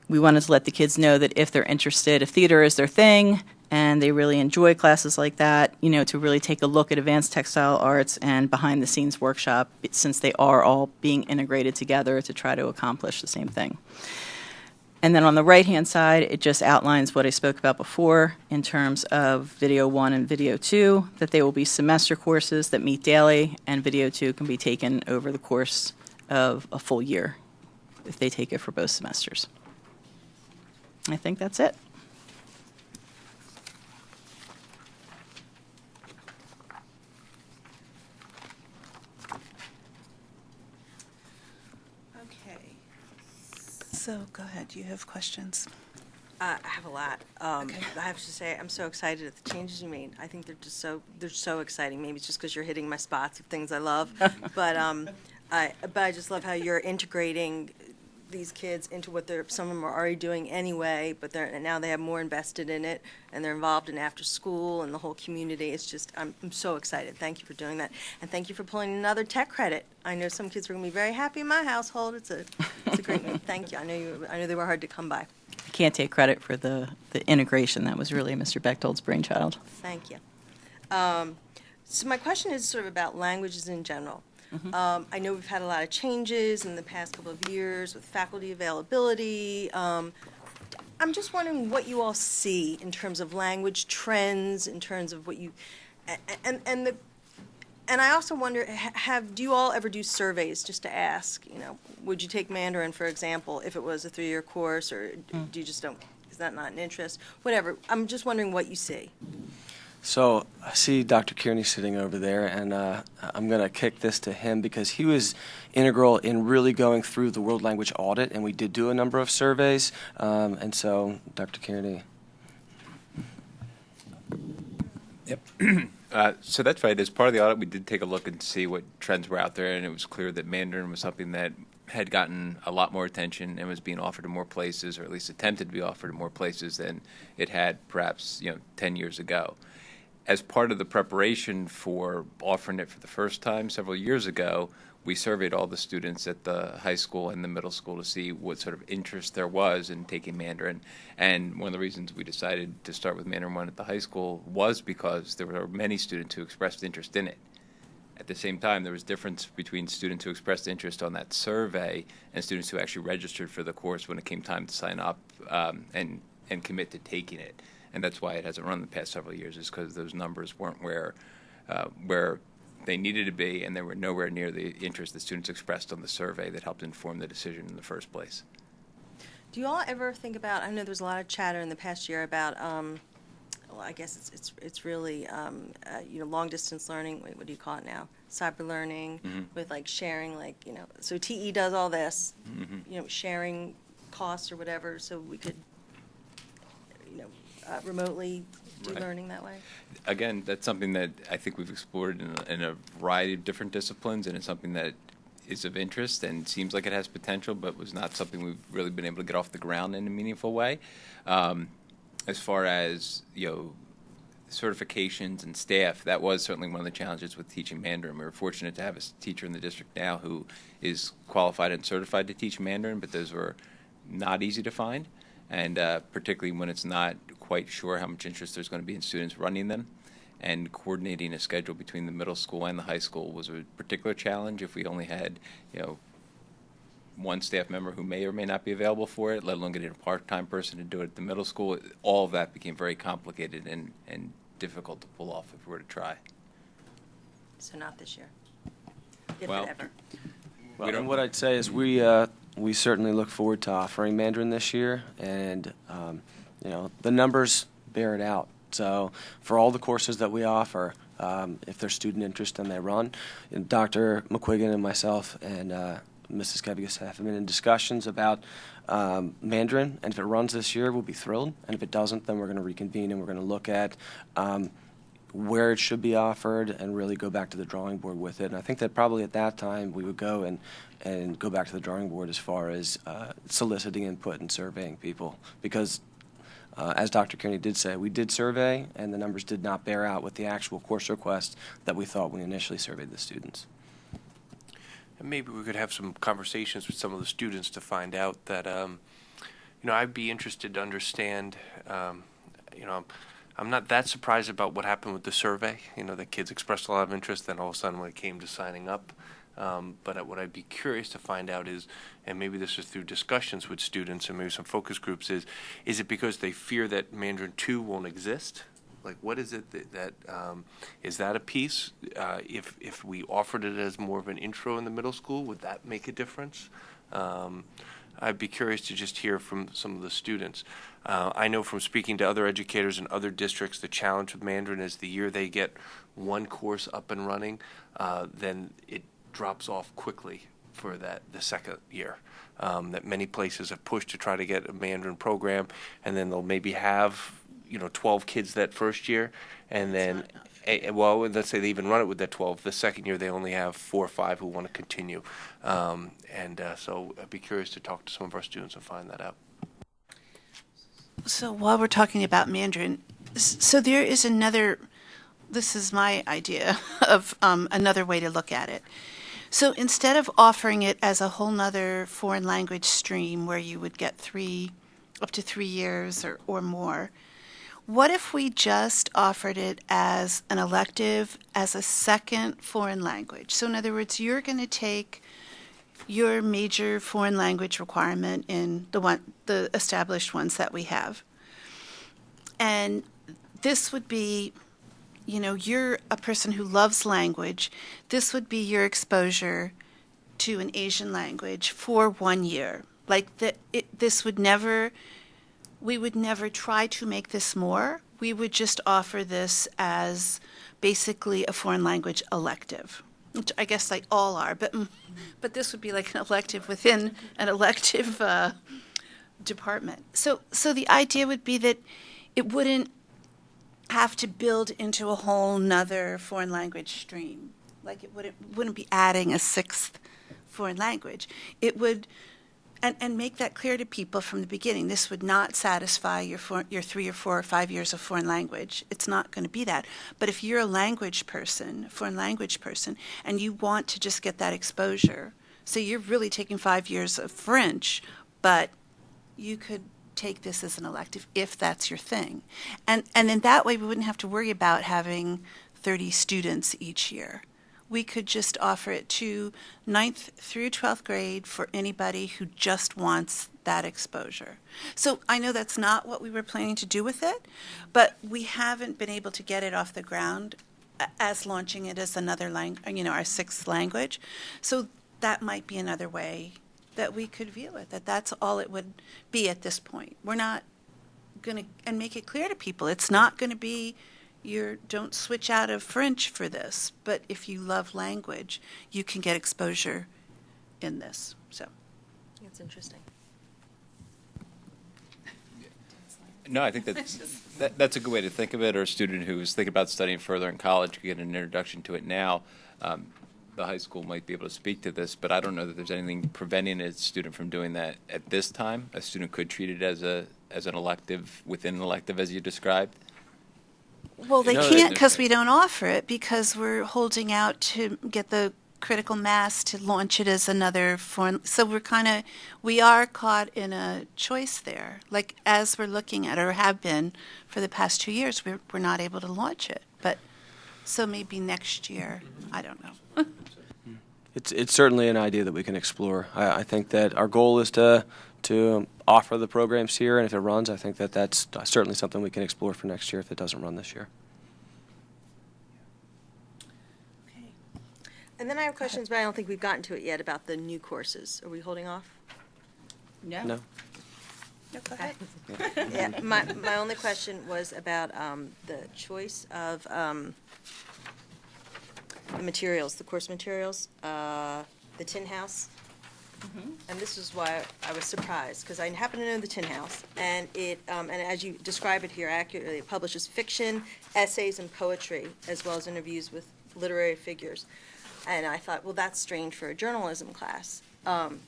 we wanted to let the kids know that if they're interested, if theater is their thing, and they really enjoy classes like that, to really take a look at advanced textile arts and behind-the-scenes workshop, since they are all being integrated together to try to accomplish the same thing. And then on the right-hand side, it just outlines what I spoke about before in terms of Video 1 and Video 2, that they will be semester courses that meet daily, and Video 2 can be taken over the course of a full year if they take it for both semesters. I think that's it. So go ahead, you have questions. I have a lot. Okay. I have to say, I'm so excited at the changes you made. I think they're so exciting. Maybe it's just because you're hitting my spots of things I love, but I just love how you're integrating these kids into what some of them are already doing anyway, but now they have more invested in it, and they're involved in after school and the whole community. It's just, I'm so excited. Thank you for doing that, and thank you for pulling another tech credit. I know some kids are going to be very happy in my household. It's a great move. Thank you. I know they were hard to come by. I can't take credit for the integration. That was really Mr. Bechtold's brainchild. Thank you. So my question is sort of about languages in general. I know we've had a lot of changes in the past couple of years with faculty availability. I'm just wondering what you all see in terms of language trends, in terms of what you, and I also wonder, do you all ever do surveys just to ask, would you take Mandarin, for example, if it was a 3-year course, or do you just don't, is that not an interest? Whatever. I'm just wondering what you see. So I see Dr. Kearney sitting over there, and I'm going to kick this to him because he was integral in really going through the world language audit, and we did do a number of surveys. And so, Dr. Kearney. Yep. So that's right. As part of the audit, we did take a look and see what trends were out there, and it was clear that Mandarin was something that had gotten a lot more attention and was being offered in more places, or at least attempted to be offered in more places than it had perhaps 10 years ago. As part of the preparation for offering it for the first time several years ago, we surveyed all the students at the high school and the middle school to see what sort of interest there was in taking Mandarin. And one of the reasons we decided to start with Mandarin 1 at the high school was because there were many students who expressed interest in it. At the same time, there was difference between students who expressed interest on that survey and students who actually registered for the course when it came time to sign up and commit to taking it. And that's why it hasn't run the past several years, is because those numbers weren't where they needed to be, and they were nowhere near the interest that students expressed on the survey that helped inform the decision in the first place. Do you all ever think about, I know there's a lot of chatter in the past year about, well, I guess it's really, long distance learning, what do you call it now? Cyber learning, with like sharing, so TE does all this, sharing costs or whatever, so we could, remotely do learning that way? Again, that's something that I think we've explored in a variety of different disciplines, and it's something that is of interest and seems like it has potential, but was not something we've really been able to get off the ground in a meaningful way. As far as, certifications and staff, that was certainly one of the challenges with teaching Mandarin. We were fortunate to have a teacher in the district now who is qualified and certified to teach Mandarin, but those were not easy to find, and particularly when it's not quite sure how much interest there's going to be in students running them. And coordinating a schedule between the middle school and the high school was a particular challenge. If we only had, one staff member who may or may not be available for it, let alone getting a part-time person to do it at the middle school, all of that became very complicated and difficult to pull off if we were to try. So not this year, if Well, it ever. Well, and what I'd say is we certainly look forward to offering Mandarin this year, and the numbers bear it out. So for all the courses that we offer, if there's student interest and they run, Dr. McQuiggan and myself and Mrs. Kevigas have been in discussions about Mandarin, and if it runs this year, we'll be thrilled. And if it doesn't, then we're going to reconvene and we're going to look at where it should be offered and really go back to the drawing board with it. And I think that probably at that time we would go and go back to the drawing board as far as soliciting input and surveying people, because as Dr. Kearney did say, we did survey, and the numbers did not bear out with the actual course requests that we thought when we initially surveyed the students. And maybe we could have some conversations with some of the students to find out that, I'd be interested to understand, I'm not that surprised about what happened with the survey. The kids expressed a lot of interest, then all of a sudden when it came to signing up. But what I'd be curious to find out is, and maybe this is through discussions with students and maybe some focus groups, is it because they fear that Mandarin 2 won't exist? Like, what is it that is that a piece? If we offered it as more of an intro in the middle school, would that make a difference? I'd be curious to just hear from some of the students. I know from speaking to other educators in other districts, the challenge with Mandarin is the year they get one course up and running, then it drops off quickly for the second year. That many places have pushed to try to get a Mandarin program, and then they'll maybe have 12 kids that first year, and then let's say they even run it with that 12. The second year they only have 4 or 5 who want to continue, so I'd be curious to talk to some of our students and find that out. So while we're talking about Mandarin, so there is this is my idea of another way to look at it. So instead of offering it as a whole nother foreign language stream where you would get up to 3 years or more, what if we just offered it as an elective as a second foreign language? So in other words, you're going to take your major foreign language requirement in the established ones that we have. And this would be, you're a person who loves language. This would be your exposure to an Asian language for 1 year. We would never try to make this more. We would just offer this as basically a foreign language elective, which I guess they all are, but this would be like an elective within an elective department. So the idea would be that it wouldn't have to build into a whole nother foreign language stream. Like it wouldn't be adding a 6th foreign language. It would, and make that clear to people from the beginning. This would not satisfy your 3 or 4 or 5 years of foreign language. It's not going to be that. But if you're a foreign language person, and you want to just get that exposure, so you're really taking 5 years of French, but you could take this as an elective if that's your thing. And in that way, we wouldn't have to worry about having 30 students each year. We could just offer it to 9th through 12th grade for anybody who just wants that exposure. So I know that's not what we were planning to do with it, but we haven't been able to get it off the ground as launching it as another language, our 6th language. So that might be another way that we could view it, that's all it would be at this point. We're not going to, and make it clear to people, it's not going to be don't switch out of French for this, but if you love language, you can get exposure in this. So That's interesting. No, I think that's a good way to think of it, or a student who is thinking about studying further in college could get an introduction to it now. The high school might be able to speak to this, but I don't know that there's anything preventing a student from doing that at this time. A student could treat it as an elective within an elective, as you described. Well, they No, can't because we don't offer it because we're holding out to get the critical mass to launch it as another form. So we are caught in a choice there. Like as we're looking at or have been for the past 2 years, we're not able to launch it. But so maybe next year, I don't know. It's certainly an idea that we can explore. I think that our goal is to offer the programs here, and if it runs, I think that that's certainly something we can explore for next year if it doesn't run this year. Okay. And then I have questions, but I don't think we've gotten to it yet about the new courses. Are we holding off? No. No, go ahead. Yeah, my only question was about the choice of the materials, the course materials, the tin house. And this is why I was surprised, because I happen to know the tin house, and and as you describe it here accurately, it publishes fiction, essays, and poetry, as well as interviews with literary figures. And I thought, well, that's strange for a journalism class. And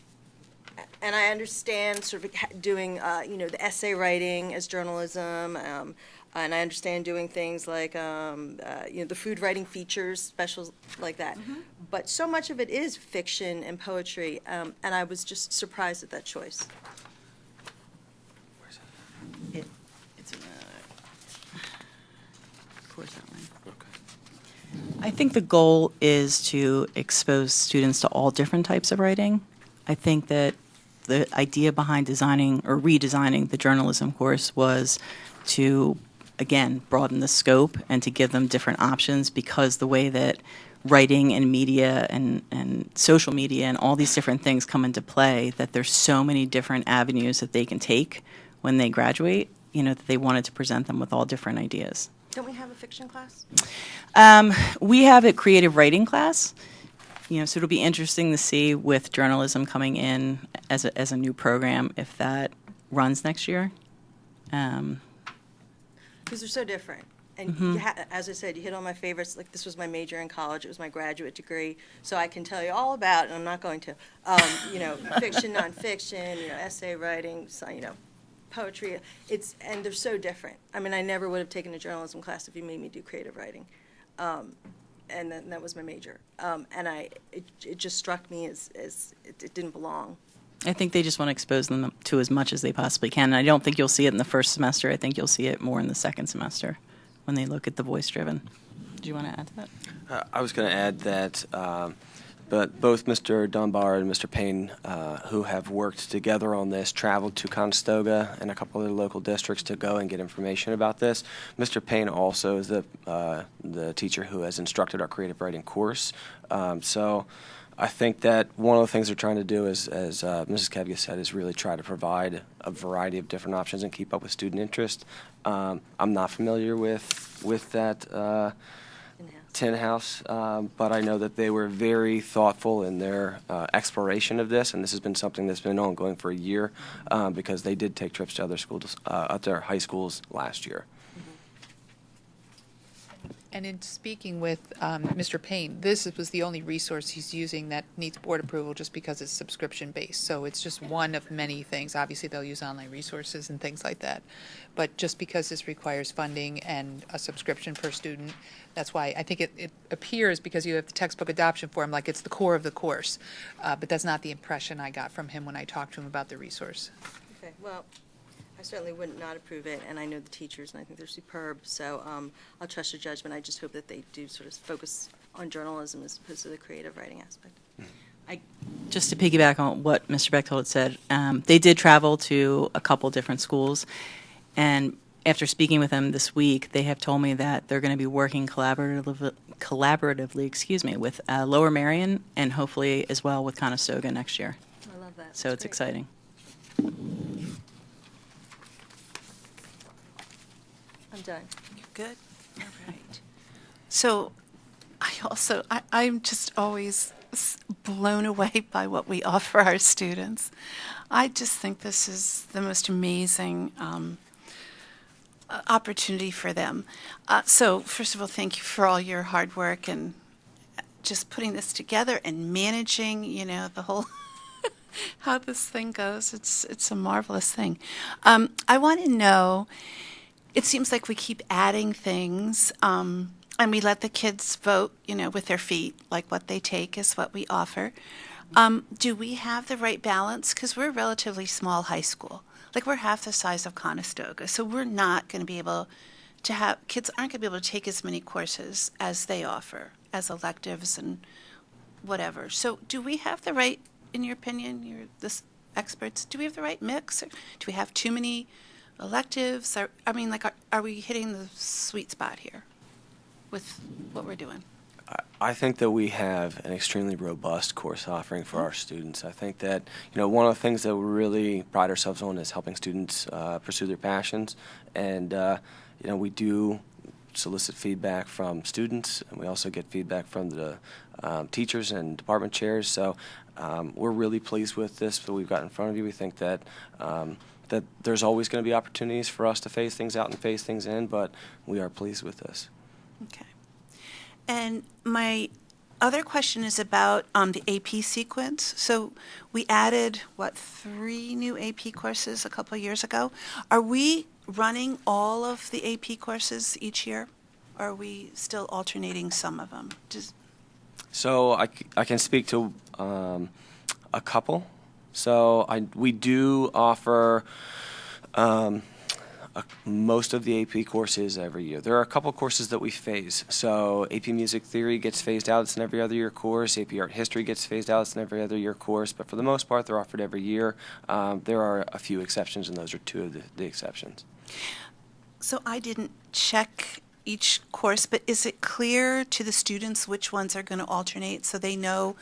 I understand sort of doing, the essay writing as journalism, and I understand doing things like, the food writing features, specials like that. But so much of it is fiction and poetry, and I was just surprised at that choice. It's in the course outline. I think the goal is to expose students to all different types of writing. I think that the idea behind designing or redesigning the journalism course was to, again, broaden the scope and to give them different options, because the way that writing and media and social media and all these different things come into play, that there's so many different avenues that they can take when they graduate, that they wanted to present them with all different ideas. Don't we have a fiction class? We have a creative writing class. So it'll be interesting to see with journalism coming in as a new program if that runs next year. Because they're so different. And as I said, you hit all my favorites. Like, this was my major in college. It was my graduate degree. So I can tell you all about, and I'm not going to, fiction, nonfiction, essay writing, poetry. And they're so different. I mean, I never would have taken a journalism class if you made me do creative writing. And then that was my major. And it just struck me as it didn't belong. I think they just want to expose them to as much as they possibly can. And I don't think you'll see it in the first semester. I think you'll see it more in the second semester when they look at the voice-driven. Do you want to add to that? I was going to add that but both Mr. Dunbar and Mr. Payne, who have worked together on this, traveled to Conestoga and a couple of the local districts to go and get information about this. Mr. Payne also is the teacher who has instructed our creative writing course. So I think that one of the things they're trying to do is, as Mrs. Kevga said, is really try to provide a variety of different options and keep up with student interest. I'm not familiar with that tin house, but I know that they were very thoughtful in their exploration of this, and this has been something that's been ongoing for a year because they did take trips to other schools, other high schools last year. And in speaking with Mr. Payne, this was the only resource he's using that needs board approval just because it's subscription-based. So it's just one of many things. Obviously, they'll use online resources and things like that. But just because this requires funding and a subscription per student, that's why I think it appears, because you have the textbook adoption form, like it's the core of the course. But that's not the impression I got from him when I talked to him about the resource. Okay, well, I certainly would not approve it, and I know the teachers, and I think they're superb, so I'll trust your judgment. I just hope that they do sort of focus on journalism as opposed to the creative writing aspect. Just to piggyback on what Mr. Bechtold had said, they did travel to a couple different schools, and after speaking with them this week, they have told me that they're going to be working collaboratively, with Lower Merion and hopefully as well with Conestoga next year. I love that. So That's it's great. exciting. I'm done. You're good? All right. So I'm just always blown away by what we offer our students. I just think this is the most amazing opportunity for them. So first of all, thank you for all your hard work and just putting this together and managing, the whole how this thing goes. It's a marvelous thing. I want to know, it seems like we keep adding things, and we let the kids vote, with their feet, like what they take is what we offer. Do we have the right balance? Because we're a relatively small high school. Like, we're half the size of Conestoga, so we're not going to be able to have, kids aren't going to be able to take as many courses as they offer, as electives and whatever. So do we have the right, in your opinion, you're the experts, do we have the right mix? Or do we have too many electives? Are we hitting the sweet spot here with what we're doing? I think that we have an extremely robust course offering for our students. I think that, one of the things that we really pride ourselves on is helping students pursue their passions. And, we do solicit feedback from students, and we also get feedback from the teachers and department chairs. So we're really pleased with this that we've got in front of you. We think that that there's always going to be opportunities for us to phase things out and phase things in, but we are pleased with this. Okay. And my other question is about the AP sequence. So we added, 3 new AP courses a couple of years ago. Are we running all of the AP courses each year? Or are we still alternating some of them? So I can speak to a couple. So we do offer most of the AP courses every year. There are a couple courses that we phase. So AP Music Theory gets phased out. It's an every other year course. AP Art History gets phased out. It's an every other year course. But for the most part, they're offered every year. There are a few exceptions, and those are 2 of the exceptions. So I didn't check each course, but is it clear to the students which ones are going to alternate so they know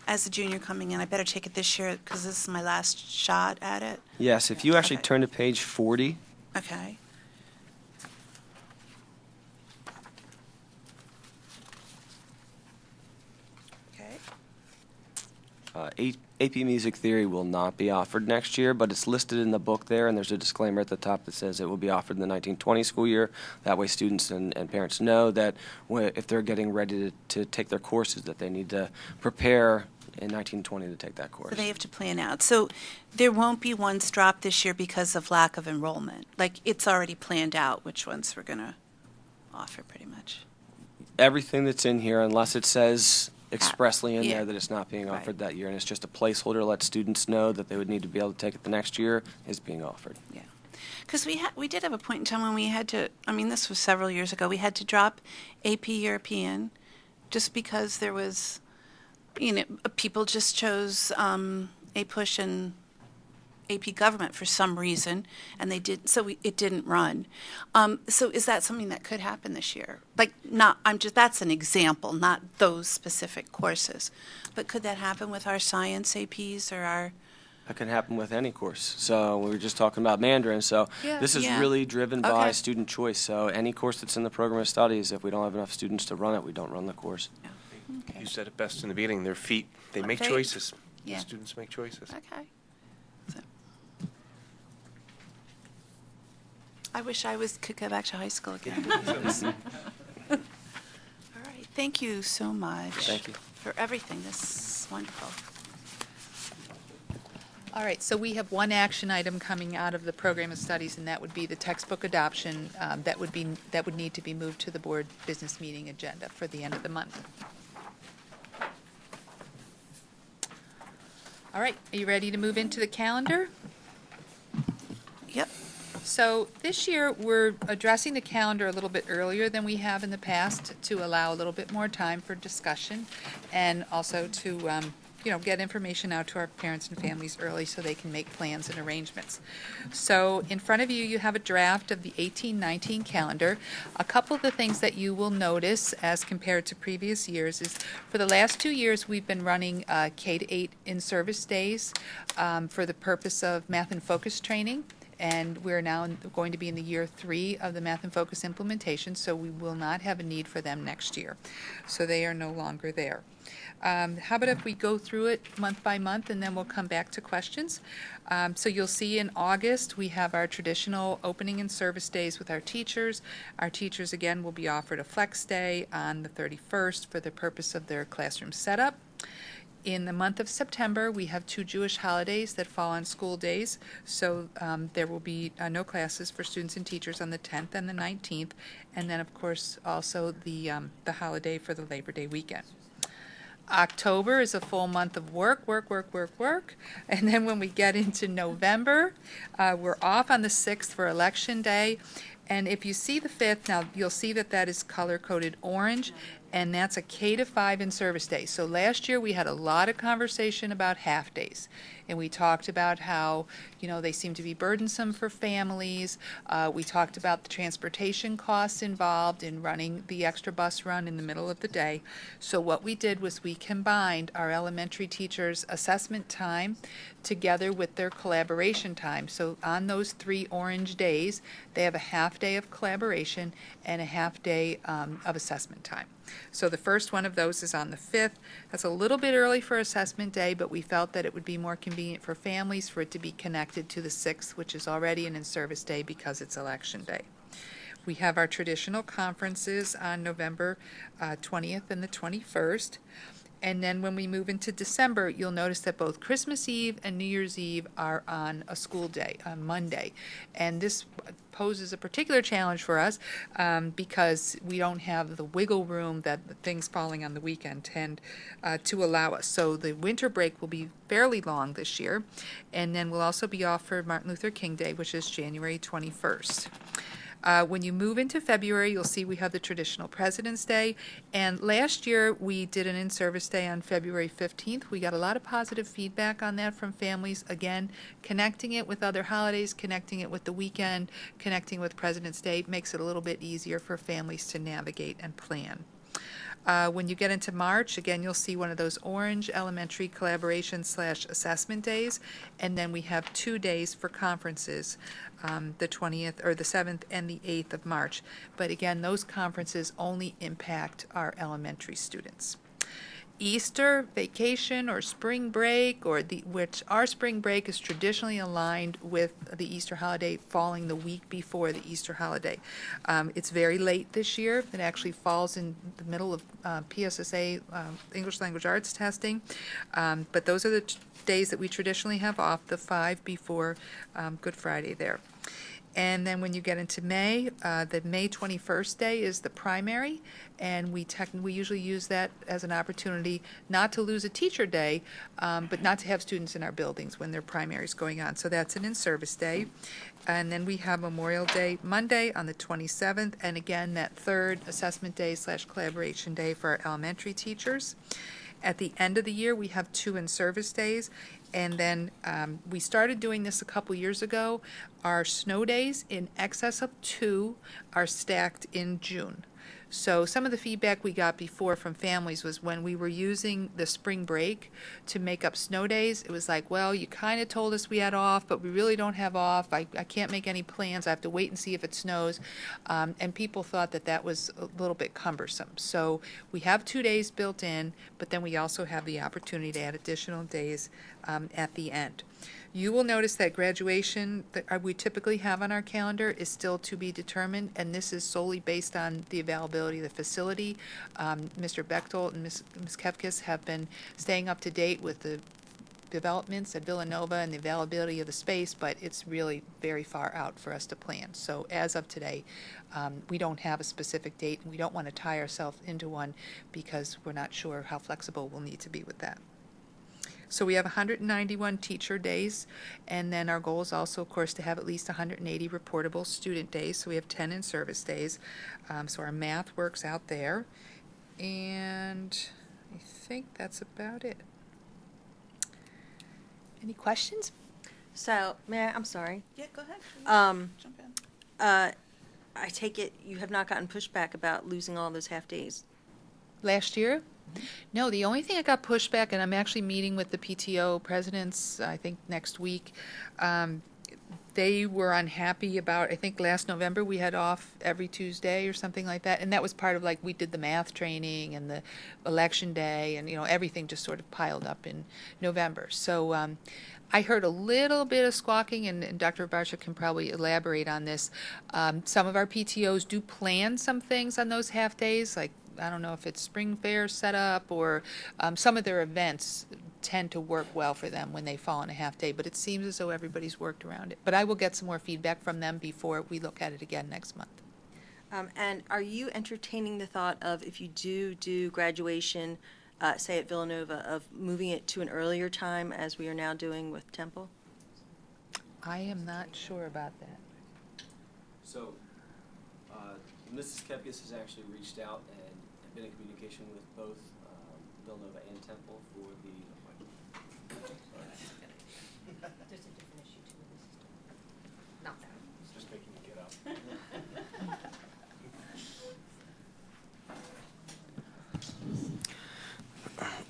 as a junior coming in, I better take it this year because this is my last shot at it? Yes, if you actually turn to page 40. Okay. AP Music Theory will not be offered next year, but it's listed in the book there, and there's a disclaimer at the top that says it will be offered in the 1920 school year. That way students and parents know that if they're getting ready to take their courses, that they need to prepare in 1920 to take that course. So they have to plan out. So there won't be ones dropped this year because of lack of enrollment. Like, it's already planned out which ones we're going to offer pretty much. Everything that's in here, unless it says expressly in yeah. there that it's not being offered Right. that year, and it's just a placeholder to let students know that they would need to be able to take it the next year, is being offered. Yeah. Because we did have a point in time when we had to, this was several years ago, we had to drop AP European just because there was, people just chose APUSH and AP Government for some reason, and they did, so it didn't run. So is that something that could happen this year? Like, that's an example, not those specific courses. But could that happen with our science APs or our... That can happen with any course. So we were just talking about Mandarin. So this is really driven by student choice. So any course that's in the program of studies, if we don't have enough students to run it, we don't run the course. Yeah. Okay. You said it best in the beginning. Their feet, they make They- choices. yeah. The students make choices. Okay. So, I wish I could go back to high school again. All right. Thank you so much. Thank you. For everything. This is wonderful. All right, so we have one action item coming out of the program of studies, and that would be the textbook adoption. That would need to be moved to the board business meeting agenda for the end of the month. All right, are you ready to move into the calendar? Yep. So this year, we're addressing the calendar a little bit earlier than we have in the past to allow a little bit more time for discussion and also to get information out to our parents and families early so they can make plans and arrangements. So in front of you, you have a draft of the 18-19 calendar. A couple of the things that you will notice as compared to previous years is for the last 2 years, we've been running K-8 in-service days for the purpose of math and focus training. And we're now going to be in the year 3 of the Math and Focus implementation, so we will not have a need for them next year. So they are no longer there. How about if we go through it month by month, and then we'll come back to questions. So you'll see in August, we have our traditional opening and service days with our teachers. Our teachers, again, will be offered a flex day on the 31st for the purpose of their classroom setup. In the month of September, we have 2 Jewish holidays that fall on school days, so there will be no classes for students and teachers on the 10th and the 19th, and then, of course, also the holiday for the Labor Day weekend. October is a full month of work, and then when we get into November, we're off on the 6th for Election Day, and if you see the 5th, now you'll see that that is color-coded orange, and that's a K-5 in-service day. So last year we had a lot of conversation about half-days, and we talked about how, you know, they seem to be burdensome for families. We talked about the transportation costs involved in running the extra bus run in the middle of the day. So what we did was we combined our elementary teachers' assessment time together with their collaboration time. So on those 3 orange days, they have a half day of collaboration and a half day of assessment time. So the first one of those is on the 5th. That's a little bit early for assessment day, but we felt that it would be more convenient for families for it to be connected to the 6th, which is already an in-service day because it's election day. We have our traditional conferences on November 20th and the 21st. And then when we move into December, you'll notice that both Christmas Eve and New Year's Eve are on a school day, on Monday. And this poses a particular challenge for us because we don't have the wiggle room that things falling on the weekend tend to allow us. So the winter break will be fairly long this year. And then we'll also be off for Martin Luther King Day, which is January 21st. When you move into February, you'll see we have the traditional President's Day. And last year, we did an in-service day on February 15th. We got a lot of positive feedback on that from families. Again, connecting it with other holidays, connecting it with the weekend, connecting with President's Day makes it a little bit easier for families to navigate and plan. When you get into March, again, you'll see one of those orange elementary collaboration/assessment days, and then we have 2 days for conferences, the 20th or the 7th and the 8th of March. But again, those conferences only impact our elementary students. Easter vacation or spring break, which our spring break is traditionally aligned with the Easter holiday falling the week before the Easter holiday. It's very late this year. It actually falls in the middle of PSSA English Language Arts testing. But those are the days that we traditionally have off, the 5 before Good Friday there. And then when you get into May, the May 21st day is the primary, and we usually use that as an opportunity not to lose a teacher day, but not to have students in our buildings when their primary is going on. So that's an in-service day. And then we have Memorial Day Monday on the 27th, and again, that third assessment day/collaboration day for our elementary teachers. At the end of the year, we have 2 in-service days, and then we started doing this a couple years ago. Our snow days in excess of 2 are stacked in June. So some of the feedback we got before from families was when we were using the spring break to make up snow days, it was like, well, you kind of told us we had off, but we really don't have off. I can't make any plans. I have to wait and see if it snows. And people thought that that was a little bit cumbersome. So we have 2 days built in, but then we also have the opportunity to add additional days at the end. You will notice that graduation that we typically have on our calendar is still to be determined, and this is solely based on the availability of the facility. Mr. Bechtold and Ms. Kefkis have been staying up to date with the developments at Villanova and the availability of the space, but it's really very far out for us to plan. So as of today, we don't have a specific date, and we don't want to tie ourselves into one because we're not sure how flexible we'll need to be with that. So we have 191 teacher days, and then our goal is also, of course, to have at least 180 reportable student days. So we have 10 in-service days. So our math works out there. And I think that's about it. Any questions? So, I'm sorry. Yeah, go ahead. Jump in. I take it you have not gotten pushback about losing all those half days. Last year? No, the only thing I got pushback, and I'm actually meeting with the PTO presidents, I think, next week. They were unhappy about, I think last November we had off every Tuesday or something like that. And that was part of, like, we did the math training and the election day, and, you know, everything just sort of piled up in November. So I heard a little bit of squawking, and Dr. Barsha can probably elaborate on this. Some of our PTOs do plan some things on those half days, like I don't know if it's spring fair set up or some of their events tend to work well for them when they fall on a half day, but it seems as though everybody's worked around it. But I will get some more feedback from them before we look at it again next month. And are you entertaining the thought of, if you do graduation, say at Villanova, of moving it to an earlier time as we are now doing with Temple? I am not sure about that. So, Mrs. Kepkes has actually reached out and been in communication with both Villanova and Temple for the. There's a different issue too with this system. Not that. Just making me get up.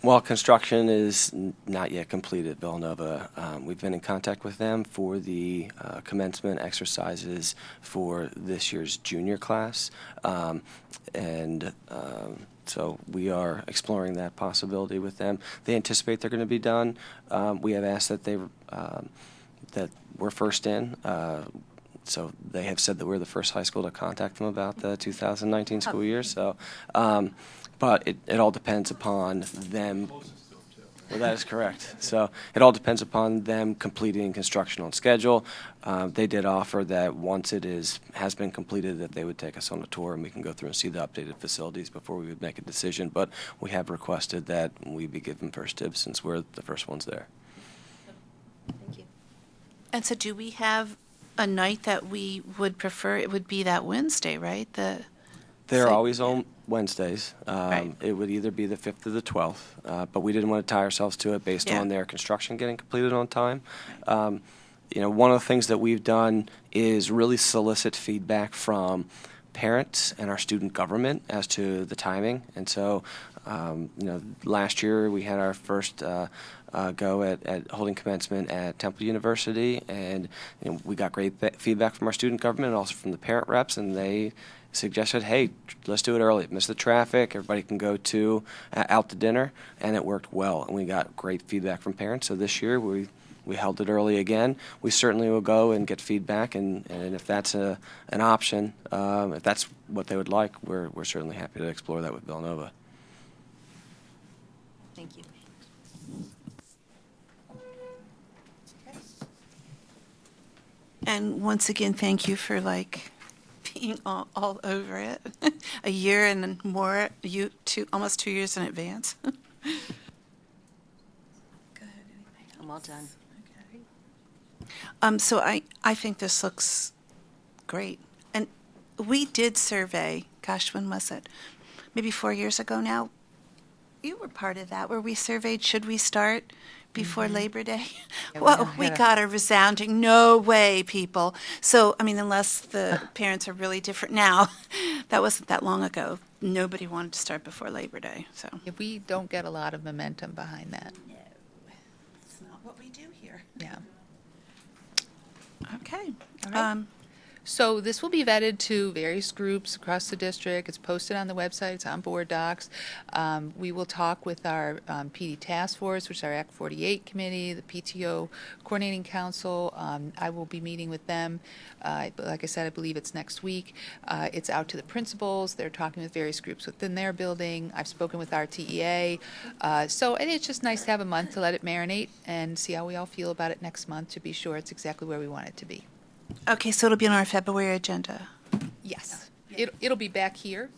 While construction is not yet complete at Villanova, we've been in contact with them for the commencement exercises for this year's junior class. So we are exploring that possibility with them. They anticipate they're going to be done. We have asked that that we're first in. So they have said that we're the first high school to contact them about the 2019 school year. So, but it all depends upon them. Well, that is correct. So it all depends upon them completing construction on schedule. They did offer that once it has been completed, that they would take us on a tour and we can go through and see the updated facilities before we would make a decision. But we have requested that we be given first dibs since we're the first ones there. Thank you. And so do we have a night that we would prefer? It would be that Wednesday, right? They're always on Wednesdays. Right. It would either be the 5th or the 12th, but we didn't want to tie ourselves to it based on their construction getting completed on time. One of the things that we've done is really solicit feedback from parents and our student government as to the timing. And so, last year we had our first go at holding commencement at Temple University, and we got great feedback from our student government and also from the parent reps, and they suggested, hey, let's do it early. Miss the traffic. Everybody can go out to dinner, and it worked well. And we got great feedback from parents. So this year we held it early again. We certainly will go and get feedback, and if that's an option, if that's what they would like, we're certainly happy to explore that with Villanova. Thank you. And once again, thank you for being all over it. A year and more, almost 2 years in advance. Go ahead, anything I'm all done. Okay. So I think this looks great. And we did survey, gosh, when was it? Maybe 4 years ago now. You were part of that, where we surveyed, should we start before Labor Day? Well, we got a resounding, no way, people. So, unless the parents are really different now, that wasn't that long ago. Nobody wanted to start before Labor Day, so. If we don't get a lot of momentum behind that. No, it's not what we do here. Yeah. Okay. All right. So this will be vetted to various groups across the district. It's posted on the website. It's on board docs. We will talk with our PD task force, which is our Act 48 committee, the PTO coordinating council. I will be meeting with them. Like I said, I believe it's next week. It's out to the principals. They're talking with various groups within their building. I've spoken with RTEA. So it's just nice to have a month to let it marinate and see how we all feel about it next month to be sure it's exactly where we want it to be. Okay, so it'll be on our February agenda. Yes. It'll be back here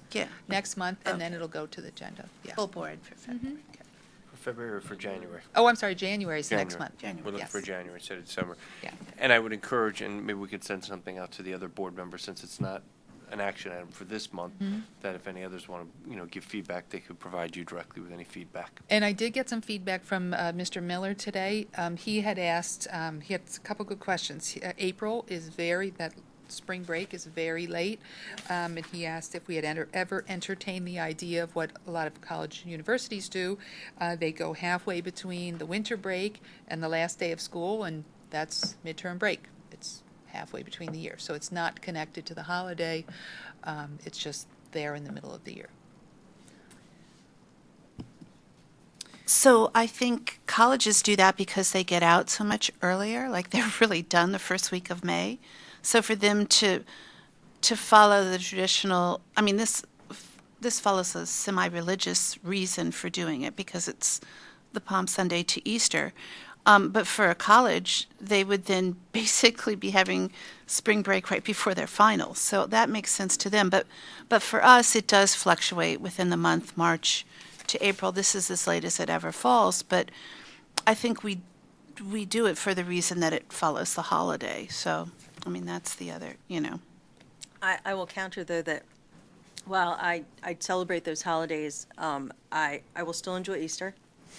next month, and then Okay. it'll go to the agenda. Yeah. Full board for February. Okay. For February or for January? Oh, I'm sorry, January is next January. month. January. We're looking Yes. for January instead of December. Yeah. And I would encourage, and maybe we could send something out to the other board members, since it's not an action item for this month, that if any others want to, give feedback, they could provide you directly with any feedback. And I did get some feedback from Mr. Miller today. He had asked, he had a couple good questions. April is that spring break is very late, and he asked if we had ever entertained the idea of what a lot of college and universities do. They go halfway between the winter break and the last day of school, and that's midterm break. It's halfway between the years. So it's not connected to the holiday. It's just there in the middle of the year. So I think colleges do that because they get out so much earlier, like they're really done the first week of May. So for them to follow the traditional, this follows a semi-religious reason for doing it because it's the Palm Sunday to Easter. But for a college, they would then basically be having spring break right before their finals. So that makes sense to them. But for us, it does fluctuate within the month, March to April. This is as late as it ever falls. But I think we do it for the reason that it follows the holiday. So, I mean, that's the other, I will counter, though, that while I celebrate those holidays, I will still enjoy Easter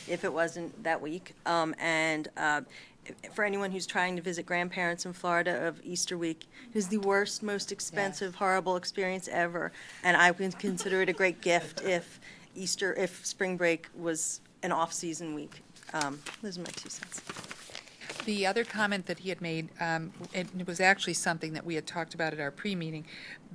if it wasn't that week. For anyone who's trying to visit grandparents in Florida of Easter week, it is the worst, most expensive, horrible experience ever. And I would consider it a great gift if spring break was an off-season week. Those are my 2 cents. The other comment that he had made, it was actually something that we had talked about at our pre-meeting,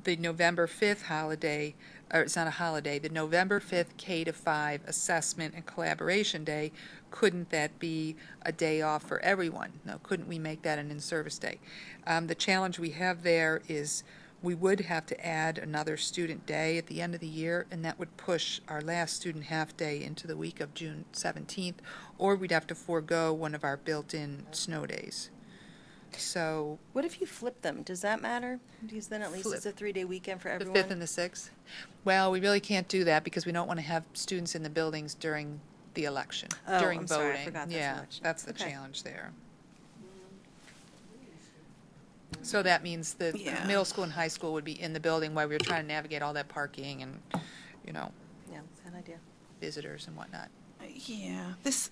the November 5th holiday, or it's not a holiday, the November 5th K-5 Assessment and Collaboration Day, couldn't that be a day off for everyone? No, couldn't we make that an in-service day? The challenge we have there is we would have to add another student day at the end of the year, and that would push our last student half-day into the week of June 17th, or we'd have to forego one of our built-in snow days. So What if you flip them? Does that matter? Because then at least it's a 3-day weekend for the everyone. 5th and the 6th? Well, we really can't do that because we don't want to have students in the buildings during the election, during I'm voting. sorry, I forgot that's Yeah, election. that's the Okay. challenge there. So that means the Yeah. middle school and high school would be in the building while we were trying to navigate all that parking and, Yeah, bad idea. visitors and whatnot. Yeah. This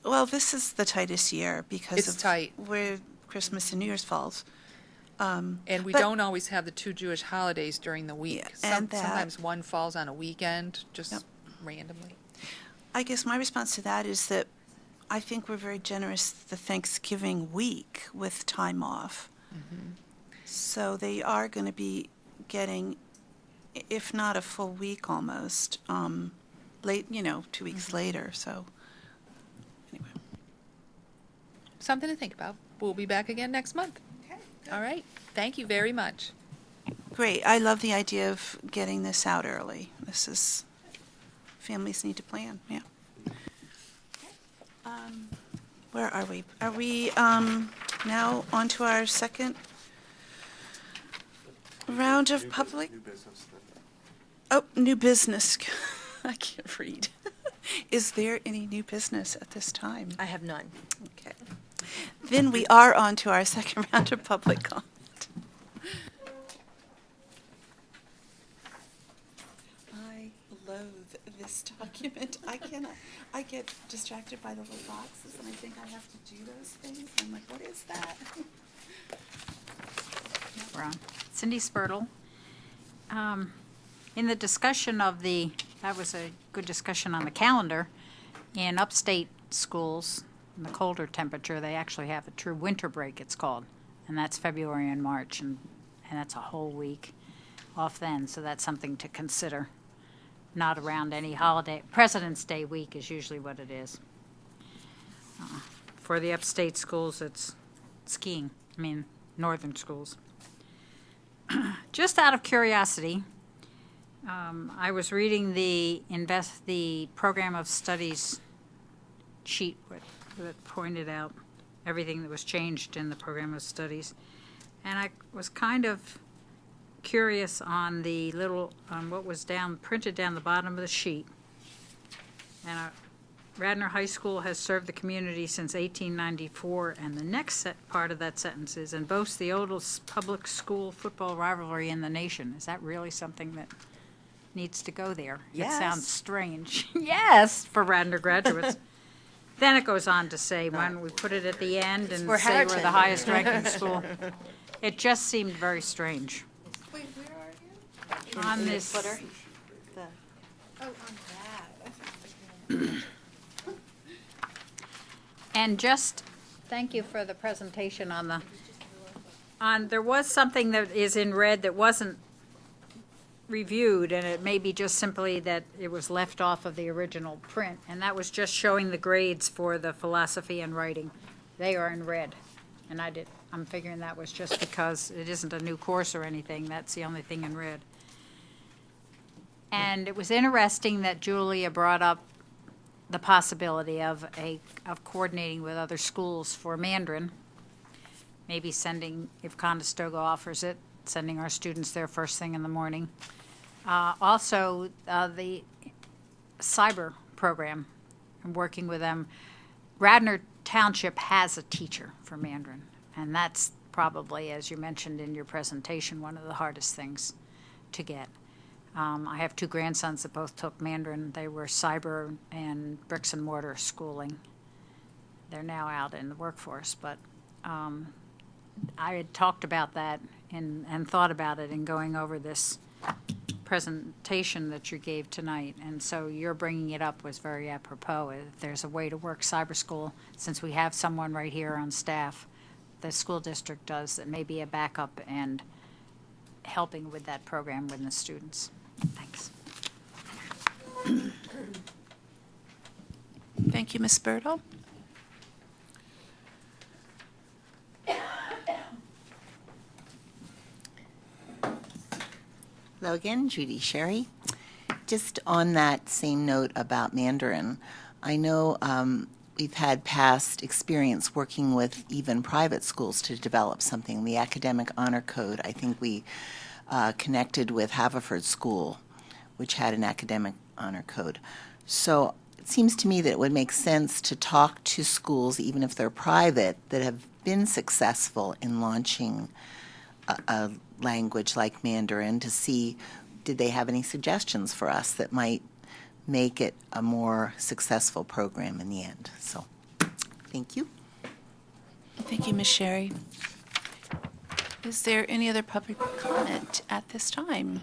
is the tightest year because It's of tight. where Christmas and New Year's falls. And we But- don't always have the 2 Jewish holidays during the week. Yeah, and that- Sometimes one falls on a weekend, just Yep. randomly. I guess my response to that is that I think we're very generous the Thanksgiving week with time off. So they are going to be getting, if not a full week almost, late, 2 weeks later. So anyway. Something to think about. We'll be back again next month. All right. Thank you very much. Great. I love the idea of getting this out early. Families need to plan, yeah. Where are we? Are we now on to our second round of public? Oh, new business. I can't read. Is there any new business at this time? I have none. Okay. Then we are on to our second round of public comment. I loathe this document. I get distracted by the little boxes and I think I have to do those things. I'm like, what is that? We're on. Cindy Squirtle. In the discussion of that was a good discussion on the calendar. In upstate schools, in the colder temperature, they actually have a true winter break, it's called. And that's February and March, and that's a whole week off then. So that's something to consider. Not around any holiday. President's Day week is usually what it is. For the upstate schools, it's skiing. Northern schools. Just out of curiosity, I was reading the program of studies sheet that pointed out everything that was changed in the program of studies, and I was kind of curious on the little what was printed down the bottom of the sheet. And Radnor High School has served the community since 1894, and the next part of that sentence is, and boasts the oldest public school football rivalry in the nation. Is that really something that needs to go there? Yes. It sounds strange. Yes, for Radnor graduates. Then it goes on to say, why don't we put it at the end and for say we're Harrington. the highest ranking school? It just seemed very strange. Wait, where are you? On this, Footer. Oh, on that. and just, thank you for the presentation there was something that is in red that wasn't reviewed, and it may be just simply that it was left off of the original print, and that was just showing the grades for the philosophy and writing. They are in red, and I'm figuring that was just because it isn't a new course or anything. That's the only thing in red. And it was interesting that Julia brought up the possibility of coordinating with other schools for Mandarin. Maybe sending, if Conestoga offers it, sending our students there first thing in the morning. Also, the cyber program, and working with them. Radnor Township has a teacher for Mandarin, and that's probably, as you mentioned in your presentation, one of the hardest things to get. I have 2 grandsons that both took Mandarin. They were cyber and bricks and mortar schooling. They're now out in the workforce, but I had talked about that and thought about it in going over this presentation that you gave tonight, and so your bringing it up was very apropos. If there's a way to work cyber school, since we have someone right here on staff, the school district does, that may be a backup and helping with that program with the students. Thanks. Thank you, Ms. Myrtle. Hello again, Judy, Shari. Just on that same note about Mandarin, I know we've had past experience working with even private schools to develop something, the Academic Honor Code. I think we connected with Haverford School, which had an Academic Honor Code. So it seems to me that it would make sense to talk to schools, even if they're private, that have been successful in launching a language like Mandarin, to see did they have any suggestions for us that might make it a more successful program in the end. So thank you. Thank you, Ms. Shari. Is there any other public comment at this time?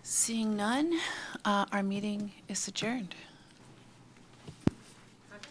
Seeing none, our meeting is adjourned.